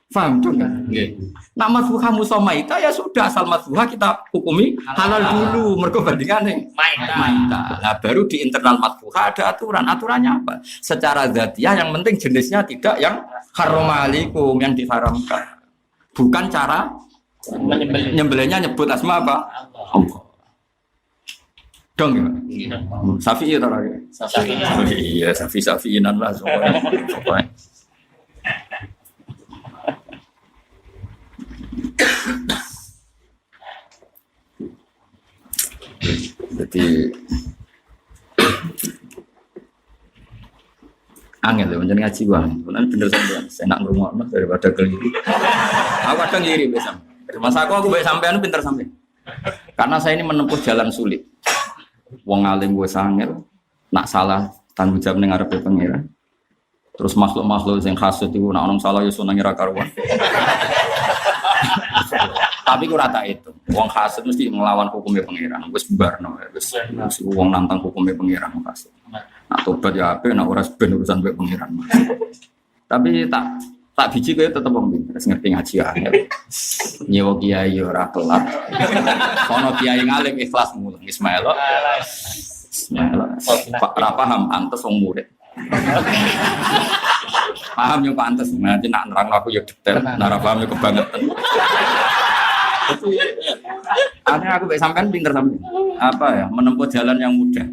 [SPEAKER 1] Paham tuh kan? Nggih. Nak matbuha musuh maitah ya sudah asal matbuha kita hukumi halal dulu mergo bandingane maitah. Nah baru di internal matbuha ada aturan. Aturannya apa? Secara dzatiyah yang penting jenisnya tidak yang haramalikum yang diharamkan. Bukan cara nyembelihnya nyebut asma apa? Allah. Dong ya? Syafi'i atau lagi? Syafi'i. Iya, Syafi'inan lah soalnya. Jadi angel ya, menjadi ngaji bang. Bener sampean, saya nak ngurungokno daripada keliru. Aku kadang ngiri biasa. Masa aku baik sampean pinter sampean. Karena saya ini menempuh jalan sulit. Wong alim gue sangel, nak salah tanggung jawab ning ngarepe pangeran. Terus makhluk-makhluk yang hasud itu nak orang salah ya sunang ira karuan. Tapi ku rata itu. Wong hasud mesti ngelawan hukumnya pangeran. Wis barno, wis wong nantang hukumnya pangeran hasud. Nak tobat ya ape, nak ora ben urusan mbek pangeran. Tapi tak biji kowe tetep wong pinter, ngerti ngaji ae. Nyewa kiai ora kelap. Kono kiai ngalim ikhlas mulang Ismail. Pak ora paham antes wong murid. Paham yo pantes, nanti nak nerang aku yo detail, nara paham yo kebangetan. Akhirnya aku baik sampean pinter sampean. Apa ya, menempuh jalan yang mudah.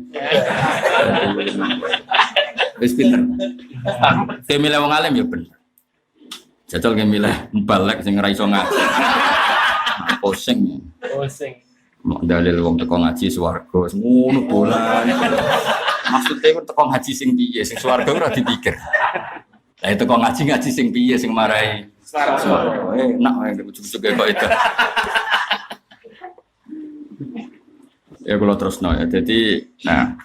[SPEAKER 1] Wis pinter. Kayak milih wong alim ya bener. Jajal kayak milih mbalek sing ora iso ngaji. Pusing. Dalil wong teko ngaji swarga, ngono bolan. Maksudnya itu teko ngaji sing piye, sing swarga ora dipikir. Lah itu kok ngaji sing piye sing marai swarga. Enak wae ujug-ujug kok itu. Ya kalau terus ya. Jadi, nah,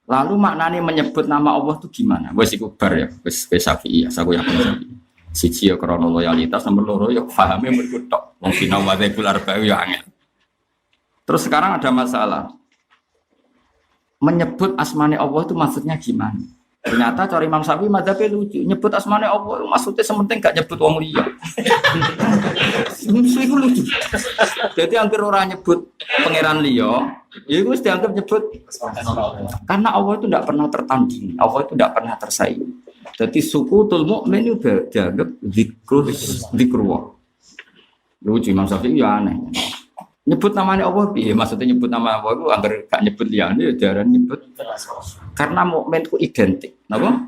[SPEAKER 1] lalu maknanya menyebut nama Allah itu gimana? Wes iku bar ya, wes Syafi'i ya, aku yakin Syafi'i. Siji ya karena loyalitas, nomor loro ya pahame mergo tok. Wong sinau madzhabul arba'ah ya angel. Terus sekarang ada masalah. Menyebut asmane Allah itu maksudnya gimana? Ternyata cari Imam Syafi'i madzhabnya lucu, nyebut asmane Allah maksudnya sementing gak nyebut wong liya. Itu lucu. Jadi hampir orang nyebut pangeran liya, ya itu dianggap nyebut karena Allah itu tidak pernah tertanding, Allah itu tidak pernah tersaing. Jadi sukutul mukmin itu dianggap zikrullah. Lucu Imam Syafi'i ya aneh. Nyebut namanya Allah, iya maksudnya nyebut nama Allah itu agar gak nyebut liane, jarang nyebut. Karena mukmin itu identik, napa?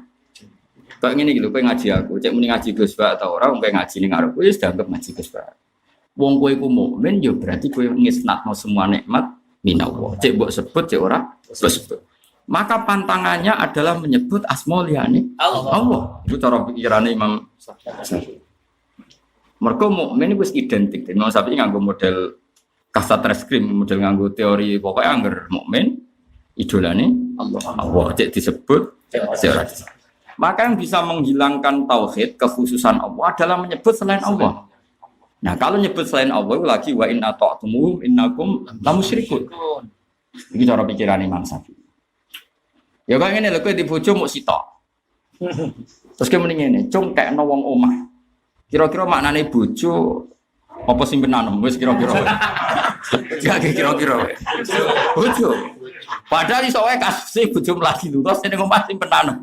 [SPEAKER 1] Kayak gini gitu, kayak ngaji aku, cek muni ngaji Gus Ba atau orang kayak ngaji ning arep wis dianggap ngaji Gus Ba. Wong kowe iku mukmin ya berarti kowe ngisnatno semua nikmat minallah. Cek mbok sebut cek ora sebut. Maka pantangannya adalah menyebut asma liyane Allah. Itu cara pikirane Imam Syafi'i. Mergo mukmin wis identik. Imam Syafi'i nganggo model kasat reskrim, model nganggo teori pokoknya angger mukmin idolane Allah cek disebut cek. Maka yang bisa menghilangkan tauhid kekhususan Allah adalah menyebut selain Allah. Nah, kalau nyebut selain Allah lagi wa in ata'tumuhum innakum lamusyrikun. Iki cara pikiran Imam Syafi'i. Ya kok ngene lho kowe di bojo muk sitok. Terus ke mending ngene, cung kekno wong omah. Kira-kira maknane bojo apa simpenan wis kira-kira. Ya kira-kira. Bojo. Padahal iso wae kasih bojo mlagi terus ning omah simpenan.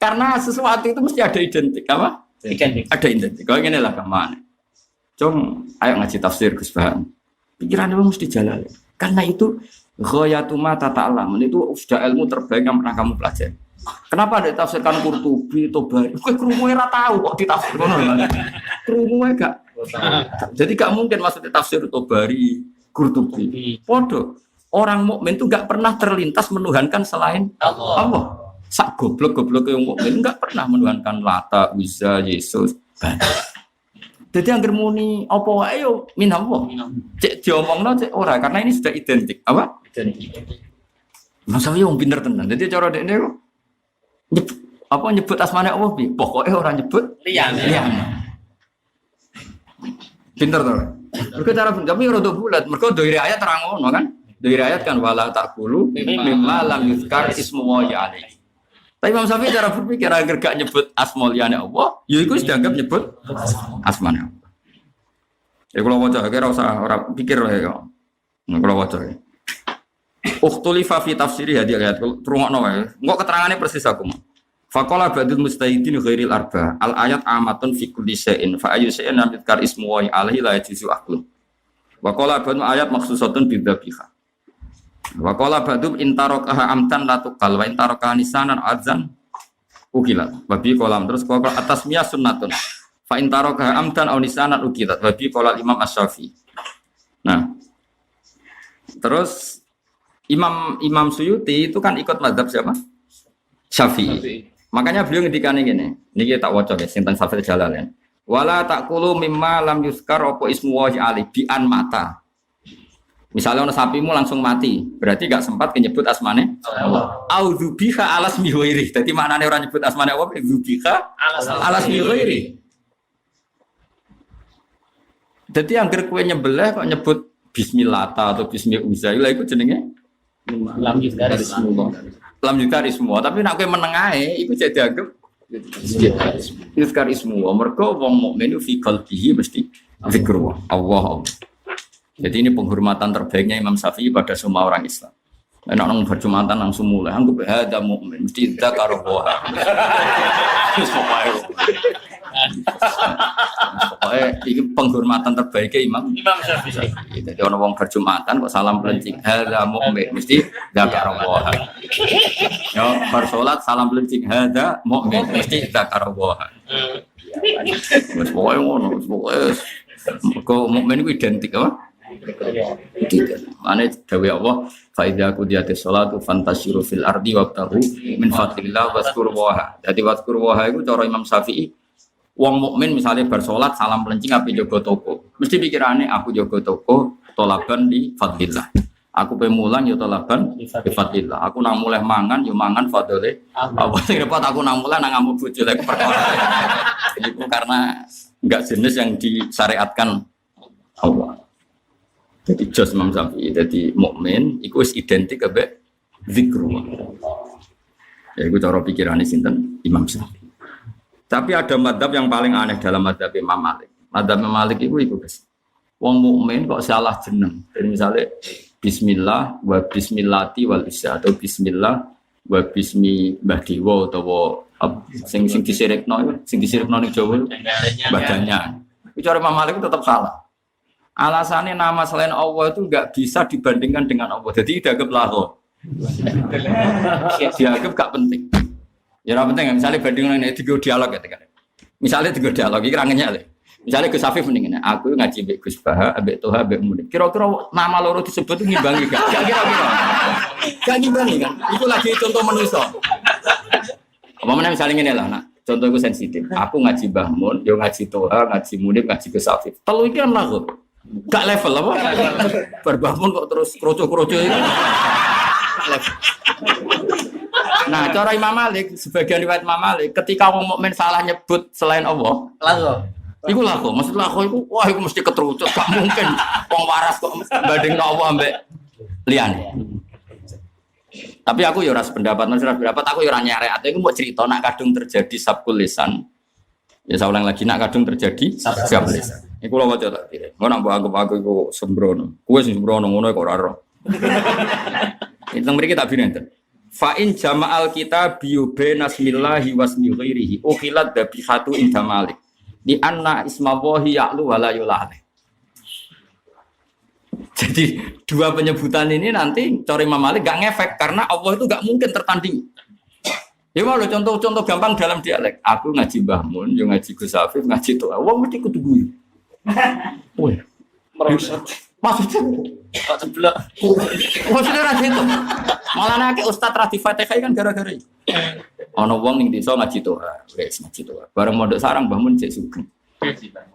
[SPEAKER 1] Karena sesuatu itu mesti ada identik apa? Identik. Ada identik. Kok ngene lah kemana? Cung, ayo ngaji tafsir Gus Bahan. Pikiran lu mesti jalan. Karena itu ghayatu ma tata'alam, itu sudah ilmu terbaik yang pernah kamu pelajari. Kenapa ada ditafsirkan Qurtubi, Tobari? Kowe krungu ora tahu kok ditafsir ngono. Krungu gak. Jadi gak mungkin maksudnya tafsir Tobari, Qurtubi. Podo. Orang mukmin itu gak pernah terlintas menuhankan selain Allah. Sak goblok-goblok yang mukmin enggak pernah menuhankan Lata, Uzza, Yesus. Jadi angger muni apa wae yo minallah. Cek diomongno cek ora karena ini sudah identik. Apa? Identik. Masa yo pinter tenan. Jadi cara dekne kok nyebut asmane Allah piye? Pokoke ora nyebut liyane. Pinter to. Mergo cara tapi ora bulat. Mergo doire ayat terang ngono kan. Doire ayat kan wala taqulu mimma lam yuzkar ismu wa alaihi. Tapi Imam Syafi'i cara berpikir agar gak nyebut asma liyane Allah, ya iku dianggap nyebut asmane Allah. Ya kalau waca kira usah ora pikir ya. Kalau waca. Ukhtulifa fi tafsiri hadhihi ayat rungokno wae. Engko keterangane persis aku. Faqala ba'dul mustahidin ghairil arba. Al ayat amatun fi kulli shay'in fa ayu shay'in yadhkar ismu wa alaihi la yajuzu aklu. Wa qala ba'dul ayat makhsusatun bidzabihah. Wa qala ba'dum intarakaha amtan la tuqal wa intarakaha nisanan adzan ukilat. Wa bi qalam terus qala atasmiyah sunnatun. Fa intarakaha amtan aw nisanan ukilat. Wa bi qala Imam Asy-Syafi'i. Nah. Terus Imam Suyuti itu kan ikut mazhab siapa? Syafi'i. Makanya beliau ngendikane ngene. Niki tak waca guys, sinten Syafi'i Jalalain. Wala taqulu mimma lam yuzkar apa ismu wa ali bi an mata. Misalnya ono sapimu langsung mati, berarti gak sempat nyebut asmane Allah. Auzubiha alas mihoiri. Jadi maknane orang nyebut asmane Allah, auzubiha alas mihoiri. Jadi angger kowe nyembelih kok nyebut bismillah atau bismi uzailah iku jenenge lam yuzkar ismu. Tapi nek kowe menengahe iku jadi dianggap yuzkar ismu. Mergo wong mukmin fi qalbihi mesti zikrullah Allah. Jadi ini penghormatan terbaiknya Imam Syafi'i pada semua orang Islam. Enak orang berjumatan langsung mulai. Anggap ada mukmin mesti dzakar Allah. Pokoknya ini penghormatan terbaiknya Imam Syafi'i. Jadi orang berjumatan kok salam pelencing. Ada mukmin mesti dzakar Allah. Ya, bersolat salam pelencing. Ada mukmin mesti dzakar Allah. Pokoknya ngono. Pokoknya kok mukmin itu identik apa? Mana dawe Allah fa idza qudiyatis sholatu fantashiru fil ardi wabtahu min fadlillah wazkur wa. Jadi wazkur wa itu cara Imam Syafi'i wong mukmin misalnya bersolat salam pelencing ape jaga toko. Mesti pikirane aku jaga toko tolaban di fadlillah. Aku pemulang ya tolaban di fadlillah. Aku nang mulai mangan ya mangan fadlile. Apa sing repot aku nang mulai nang ngamuk bojo lek perkara. Itu karena enggak jenis yang disyariatkan Allah. Jadi jos Imam Syafi'i, jadi mukmin, itu identik dengan zikrullah. Ya itu cara pikirannya sinten Imam Syafi'i. Tapi ada madhab yang paling aneh dalam madhab Imam Malik. Madhab Imam Malik itu guys. Wong mukmin kok salah jeneng. Jadi misalnya Bismillah wa Bismillati wal Isya atau Bismillah wa Bismi Mbah Dewa atau sing disirikno ning Jawa badannya. Itu cara Imam Malik itu tetap salah. Alasannya nama selain Allah itu enggak bisa dibandingkan dengan Allah. Jadi dianggap laho. Dianggap gak penting. Ya ora penting, misalnya bandingan ini tiga dialog ya tekan. Misalnya tiga dialog iki rangennya lho. Misalnya Gus Afif mendingan aku ngaji mbek Gus Baha, mbek Toha, mbek Munin. Kira-kira nama loro disebut ngimbangi gak? Gak kira-kira. Gak ngimbangi kan? Itu lagi contoh manusia. Apa mana misalnya ngene lah, nak. Contoh itu sensitif. Aku ngaji Mbah Mun, yo ngaji Toha, ngaji Munin, ngaji Gus Afif. Telu iki kan lagu. Gak level apa? Berbahmun kok terus kroco-kroco itu. Nah, cara Imam Malik, sebagian riwayat Imam Malik, ketika orang mukmin salah nyebut selain Allah, lagu. Iku lagu, maksud lagu itu, wah itu mesti keterucut, gak mungkin. Wong waras kok banding Allah ambek liyane. Tapi aku ya ora sependapat, aku ya ora nyariat. Iku mau cerita nak kadung terjadi sabkul lisan. Ya saya ulang lagi, nak kadung terjadi sabkul lisan. Iku lho waca tak dire. Ngono mbok anggap aku iku sembrono. Kuwi sing sembrono ngono kok ora ero. Itu mriki tak binenten. Fa in jama'al kita biube nasmillahi wasmi ghairihi ukhilat dabihatu inda Malik di anna ismallahi ya'lu wala yulale. Jadi dua penyebutan ini nanti cara Imam Malik gak ngefek karena Allah itu gak mungkin tertandingi. Ya mau contoh-contoh gampang dalam dialek. Aku ngaji Mbah Mun, yo ngaji Gus Afif, ngaji Toha. Wong mesti kudu guyu. Woi, merosot. Maksudnya tak sebelah. Maksudnya ra itu. Malah nek ustaz ra di Fatihah kan gara-gara iki. Ana wong ning desa ngaji Toha, wis ngaji Toha. Bareng mondok sarang Mbah Mun cek sugeng.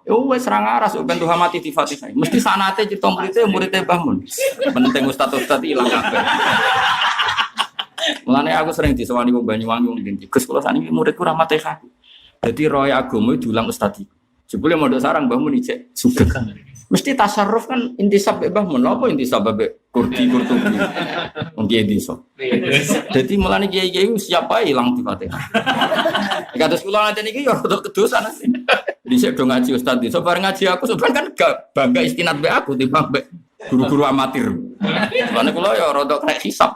[SPEAKER 1] Yo wis ra ngaras ben Tuhan mati di Fatihah. Mesti sanate cerita murid-murid Mbah Mun. Penting ustaz-ustaz ilang kabeh. Mulane aku sering disewani wong Banyuwangi wong ndi. Gus kula saniki muridku ra Fatihah. Dadi roy agama diulang ustaz iki. Jebule mondok sarang Mbah Mun cek sugeng. Mesti tasarruf kan intisab mbek Mbah Mun, apa intisab mbek kurtubi. Wong kiye desa. Dadi mulane kiai-kiai siapa ilang di Fatihah. Kados kula ngaten iki ya rada kedosan sih. Dhisik do ngaji ustaz desa bareng ngaji aku sebenarnya kan gak bangga istinad mbek aku timbang mbek guru-guru amatir. Mulane kula ya rada krek hisab.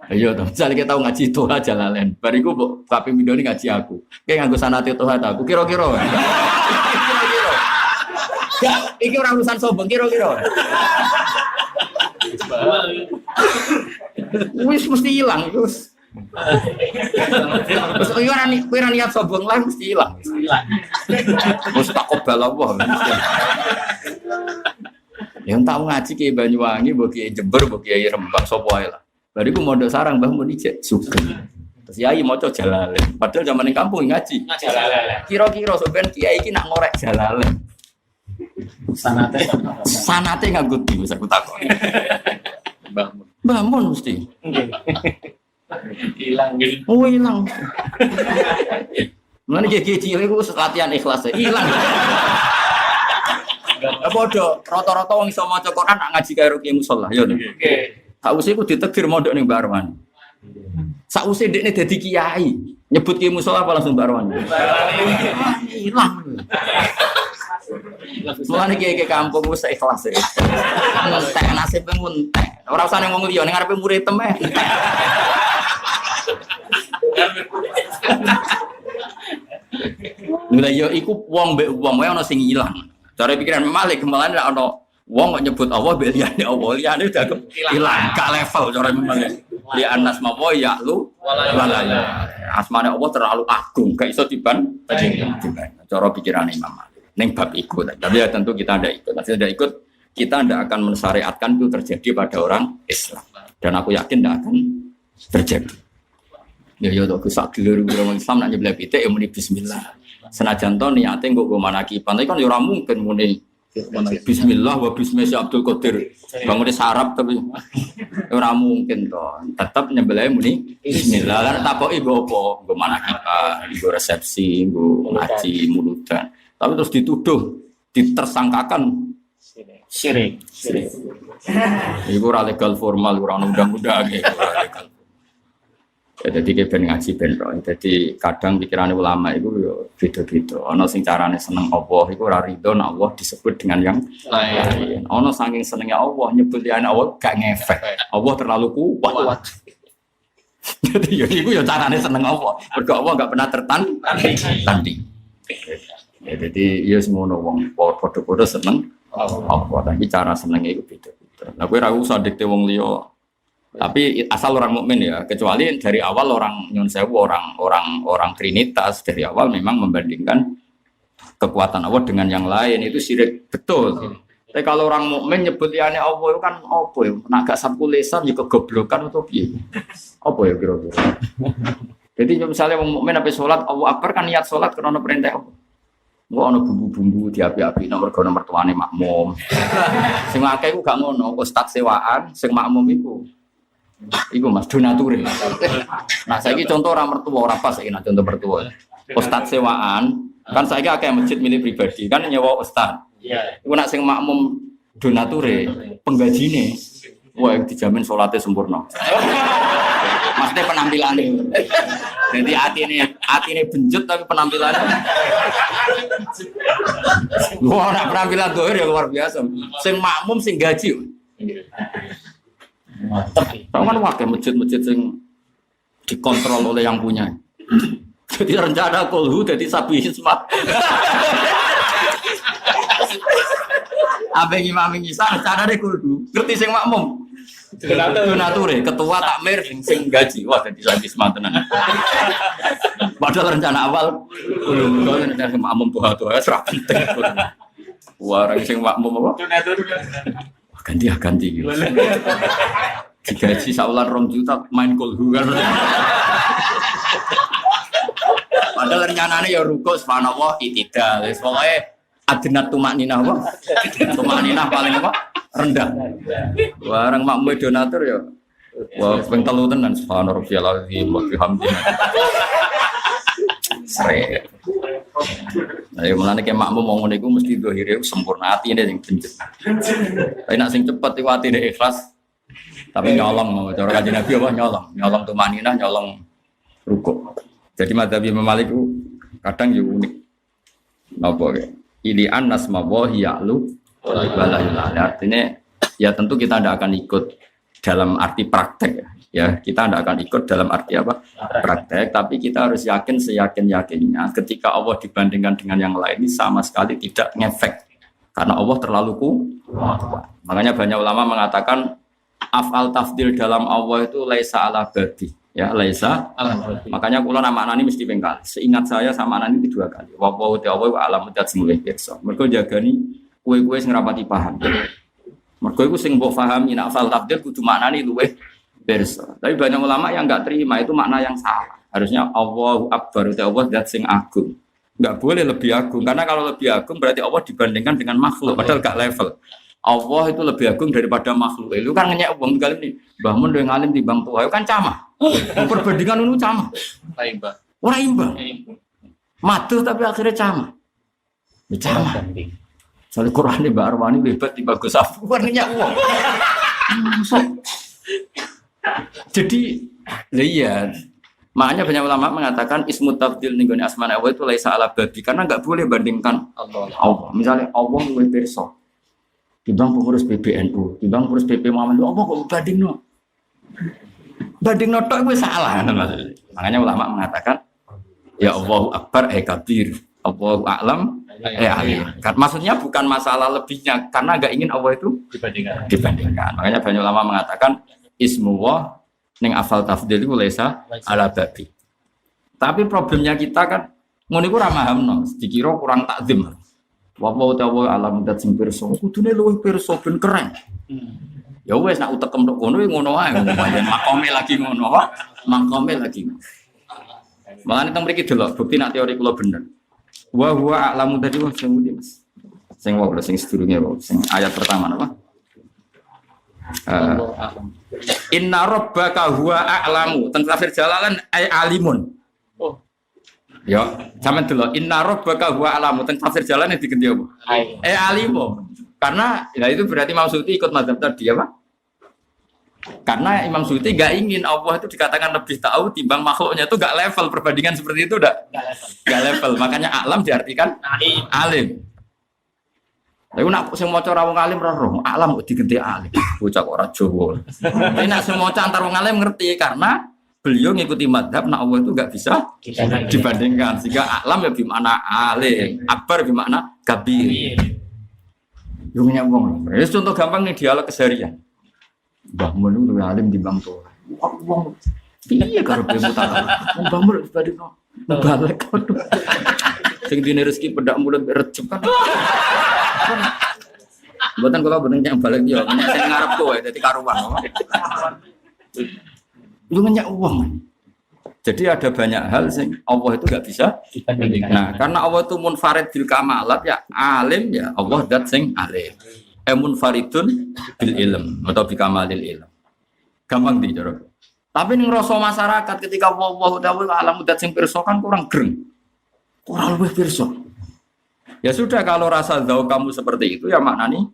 [SPEAKER 1] Ayo to, misalnya kita tahu ngaji Toha Jalalain. Bariku mbok kaping pindho ngaji aku. Kayak nganggo sanate Toha ta aku kira-kira. Gak, iki ora urusan sombong kira-kira. Wis mesti hilang, Gus. Terus kowe ora niat sombong lah mesti hilang. Wis tak kobal Allah. Yang tahu ngaji ke Banyuwangi, mbok ki Jember, mbok ki Rembang sapa wae lah. Bariku mondok sarang Mbah Mun ijek sugeng. Terus yai maca Jalalain. Padahal zaman ning kampung ngaji. Jalalain. Kira-kira sampean kiai iki nak ngorek Jalalain. Sanate nganggo di wis aku takon. Mbah Mun mesti.
[SPEAKER 2] Hilang gitu.
[SPEAKER 1] Oh hilang. Mulane kiai cilik ku latihan ikhlas hilang. Padha rata-rata wong iso maca Quran nak ngaji karo kiai musala ya. Nggih. Sakwise ku ditegir mondok ning Mbak Arwan. Sakwise dekne dadi kiai, nyebut kiai musala apa langsung Mbak Arwan. Hilang. Mulane kiai kampung wis ikhlas e. Entek nasib nguntek. Ora usah ngomong liya ning ngarepe murid temeh. Lha yo iku wong mbek wong wae ana sing ilang. Cara pikiran Malik malah ana wong kok nyebut Allah mbek liyane Allah liyane udah ilang gak level cara Malik. Li anas mawa ya lu walaya. Asmane Allah terlalu agung, gak iso dibanding. Cara pikiran Imam Malik. Neng bab ikut, tapi ya tentu kita tidak ikut. Nanti tidak ikut, kita tidak akan mensyariatkan itu terjadi pada orang Islam. Dan aku yakin tidak akan terjadi. Ya tuh kesak dulu orang Islam nak nyebelah pitik ya muni Bismillah. Senajan to niate nggo manakipan, tapi kan ya ora mungkin muni Bismillah wa Bismillah Abdul Qadir. Bangun sarap tapi ora mungkin to. Tetap nyebelah muni Bismillah. Lan takoki nggo apa? Nggo manakipan, nggo resepsi, nggo ngaji muludan. Tapi terus dituduh, ditersangkakan syirik. Itu ora legal formal, ora undang-undang gitu. Ya, jadi kayak ben ngaji ben roh. Jadi kadang pikiran ulama itu yo beda-beda. Ono sing carane seneng Allah iku ora rido nek Allah disebut dengan yang lain. Ono saking senengnya Allah nyebut liyane Allah gak ngefek. Allah terlalu kuat. Jadi yo iku yo carane seneng Allah. Mergo Allah gak pernah tertanding. Ya, jadi ya semono wong padha-padha seneng Allah. Tapi cara senenge iku beda-beda. Lah kowe ora usah dikte wong liya. Tapi asal orang mukmin ya, kecuali dari awal orang nyun sewu orang Trinitas dari awal memang membandingkan kekuatan Allah dengan yang lain itu syirik betul. Tapi kalau orang mukmin nyebut liyane Allah itu kan apa ya? Nek gak sapu lisan ya kegoblokan atau piye? Apa ya kira-kira? Jadi misalnya wong mukmin ape salat Allah Akbar kan niat salat karena perintah Allah. Enggak ono bumbu-bumbu diapi-api nomor mertuane makmum. Sing akeh iku gak ngono, ustaz sewaan sing makmum iku. Iku Mas donature. Nah, saiki contoh orang mertua ora pas saiki contoh mertua. Ustaz sewaan, kan saiki akeh masjid milik pribadi, kan nyewa ustaz. Iya. Iku nak sing makmum donature, penggajine wah dijamin salatnya sempurna. Maksudnya penampilannya. Jadi atine benjut tapi penampilannya. Wah, nak penampilan doer ya luar biasa. Sing makmum sing gaji. Tahu kan wakil masjid-masjid yang dikontrol oleh yang punya. Jadi rencana kolhu jadi sapi hismat. Abang imam ngisa rencana deh kolhu. Ngerti sing makmum. Donature ketua takmir sing gaji. Wah jadi sapi hismat tenan. Padahal rencana awal kolhu rencana sing makmum tuha-tuha serah penting. Warang sing makmum apa? Donatur. Ganti gitu. Digaji saulan 2 juta main kolhu kan. Padahal rencananya ya ruko subhanallah itidal. Pokoknya adnat tumakninah apa? Tumakninah paling apa? Rendah. Barang makmum donatur ya. Wah, ping 3 tenan subhanarabbiyal azim wa bihamdihi. Sre. Ayo mulane ke makmum mau ngene iku mesti dohire sempurna atine sing benjut. Tapi nek sing cepet iku atine ikhlas. Tapi nyolong cara Kanjeng Nabi apa nyolong tumaninah, nyolong rukuk. Jadi madzhab Imam Malik itu kadang yo unik. Napa ya? Ilian nasma wa ya'lu wala ilaha. Artinya ya tentu kita tidak akan ikut dalam arti praktek ya. Kita tidak akan ikut dalam arti apa? Praktek, tapi kita harus yakin seyakin-yakinnya ketika Allah dibandingkan dengan yang lain ini sama sekali tidak ngefek. Karena Allah terlalu kuat. Makanya banyak ulama mengatakan af'al tafdil dalam Allah itu laisa ala babi ya laisa ala babi. Makanya kula maknane mesti ping kali. Seingat saya sama maknane itu 2 kali. Wa ta'ala wa alam mudat semulih pirsa. Mergo jagani kowe-kowe sing rapati paham. Mergo iku sing mbok pahami nek af'al tafdil kudu maknane luwih pirsa. Tapi banyak ulama yang enggak terima itu makna yang salah. Harusnya Allahu Akbar uta Allah zat sing agung. Enggak boleh lebih agung karena kalau lebih agung berarti Allah dibandingkan dengan makhluk padahal gak level. Allah itu lebih agung daripada makhluk. Itu kan ngenyek wong kali ini. Mbah mun yang alim timbang Tuhan, itu kan camah. Perbandingan itu camah. Ora imbang. Matuh tapi akhirnya camah. Ya camah. Soalnya Quran ini Mbak Arwani hebat timbang Gus Afu kan ngenyek wong. Jadi, iya. Makanya banyak ulama mengatakan ismu tafdil ning gone asma Allah itu laisa ala babi karena enggak boleh bandingkan Allah. Misalnya Allah luwih pirsa. Timbang pengurus PBNU, timbang pengurus PP Muhammad, apa kok bandingno? Bandingno tok wis salah kan maksudnya. Makanya ulama mengatakan ya Allahu Akbar kabir, Allahu a'lam alim. Maksudnya bukan masalah lebihnya karena enggak ingin Allah itu dibandingkan. Makanya banyak ulama mengatakan ismullah ning afal tafdil iku laisa ala babi. Tapi problemnya kita kan ngono iku ora pahamno, dikira kurang takzim. Wa ta'ala alam dat sing pirsa kudune luwih pirsa ben keren. Ya wis nek utek tok ngono ngono ae makome lagi ngono kok. Makome lagi. Makane teng mriki delok bukti nek teori kula bener. Wa huwa a'lamu tadi wong sing ngendi Mas. Sing wae sing sedurunge wae sing ayat pertama napa? Inna rabbaka huwa a'lamu. Teng tafsir Jalalain ay alimun. Oh. Ya, sampean delok inna rabbaka huwa alamu teng tafsir jalan yang diganti apa? Alimu. Karena ya itu berarti maksudnya ikut mazhab tadi apa? Karena Imam Suyuti nggak ingin Allah itu dikatakan lebih tahu timbang makhluknya itu nggak level perbandingan seperti itu nggak level. Makanya alam diartikan alim. Tapi nak sing maca ora wong alim roh alam kok digenti alim. Bocah kok ora Jawa. Tapi nak sing maca antar wong alim ngerti karena beliau ngikuti madhab nak Allah itu nggak bisa dibandingkan. Sehingga alam ya bimana alim, akbar bimana kabir. Yo nyambung. Ini contoh gampang nih dialog keseharian. Mbah Mun itu alim di bang tuh. Wong piye karo bemu tak. Mbah Mun dibandingno balik kono. Sing dine rezeki pedak mulut recep kan. Mboten kula boten yang balik yo, sing ngarep kowe dadi karuan. Lu nyak uang. Jadi ada banyak hal sing Allah itu enggak bisa dibandingkan. Nah, karena Allah itu munfarid bil kamalat ya alim ya Allah zat sing alim. Munfaridun bil ilm atau bi kamalil ilm. Gampang dicara. Tapi ning rasa masyarakat ketika Allah ta'ala alam zat sing pirsa kan kurang greng. Kurang luwih pirsa. Ya sudah kalau rasa zau kamu seperti itu ya maknanya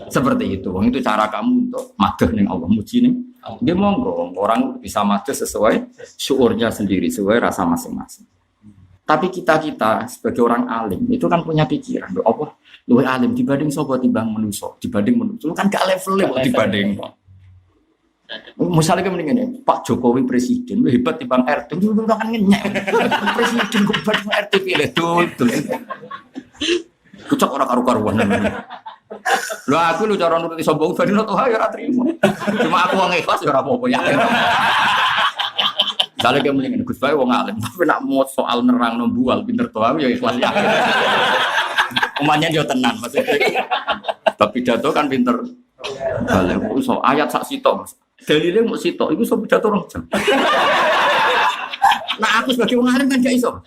[SPEAKER 1] seperti itu. Itu cara kamu untuk madheh ning Allah muji ning. Dia monggo orang bisa madheh sesuai syuurnya sendiri, sesuai rasa masing-masing. Tapi kita sebagai orang alim itu kan punya pikiran, Allah luwih alim dibanding sapa timbang manusa, dibanding manusa kan gak levelnya kok dibanding. Misalnya kan mendingan Pak Jokowi presiden hebat timbang RT, itu kan ngenyek. Presiden kok banding RT pilih dul. Kucak ora karu-karuan. Lho aku lu cara nuruti sombong ben to ya ora trimo. Cuma aku wong ikhlas ya ora apa-apa yakin. Misalnya kayak mendingan Gus Bae wong alim, tapi nak mau soal nerang nombual pinter to ya ikhlas yakin. Umanya dia tenan maksudnya. Tapi pidato kan pinter. Balik so ayat sak sitok. Dalile mau sitok iku so pidato rong jam. Nah aku sebagai wong alim kan gak iso.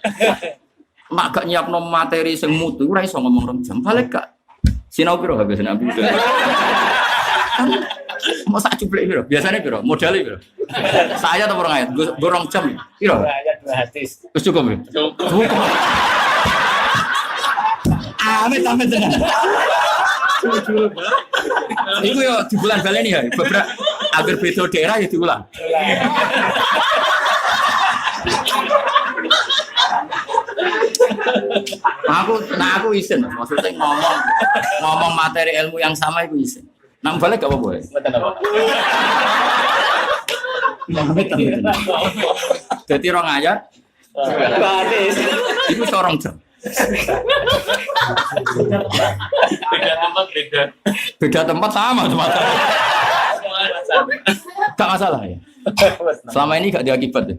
[SPEAKER 1] Mak gak nyiapno materi sing mutu ora iso ngomong rong jam. Balik gak sinau piro habis nabi. Mau sak cuplek piro? Biasanya piro? Modalnya piro? Saya atau orang ayat? Gorong jam piro?
[SPEAKER 3] Ayat 2 hadis.
[SPEAKER 1] Wis cukup. Cukup. Amit tenan. Iku yo di bulan baleni ya. Beberapa agar beda daerah ya diulang. Aku isin, maksudnya ngomong materi ilmu yang sama itu isin. Nang balik gak apa-apa.
[SPEAKER 3] Mboten apa.
[SPEAKER 1] Jadi rong ayat.
[SPEAKER 3] Hadis.
[SPEAKER 1] Itu seorang jam. Beda tempat sama cuma. Gak masalah ya. Selama ini gak diakibat ya.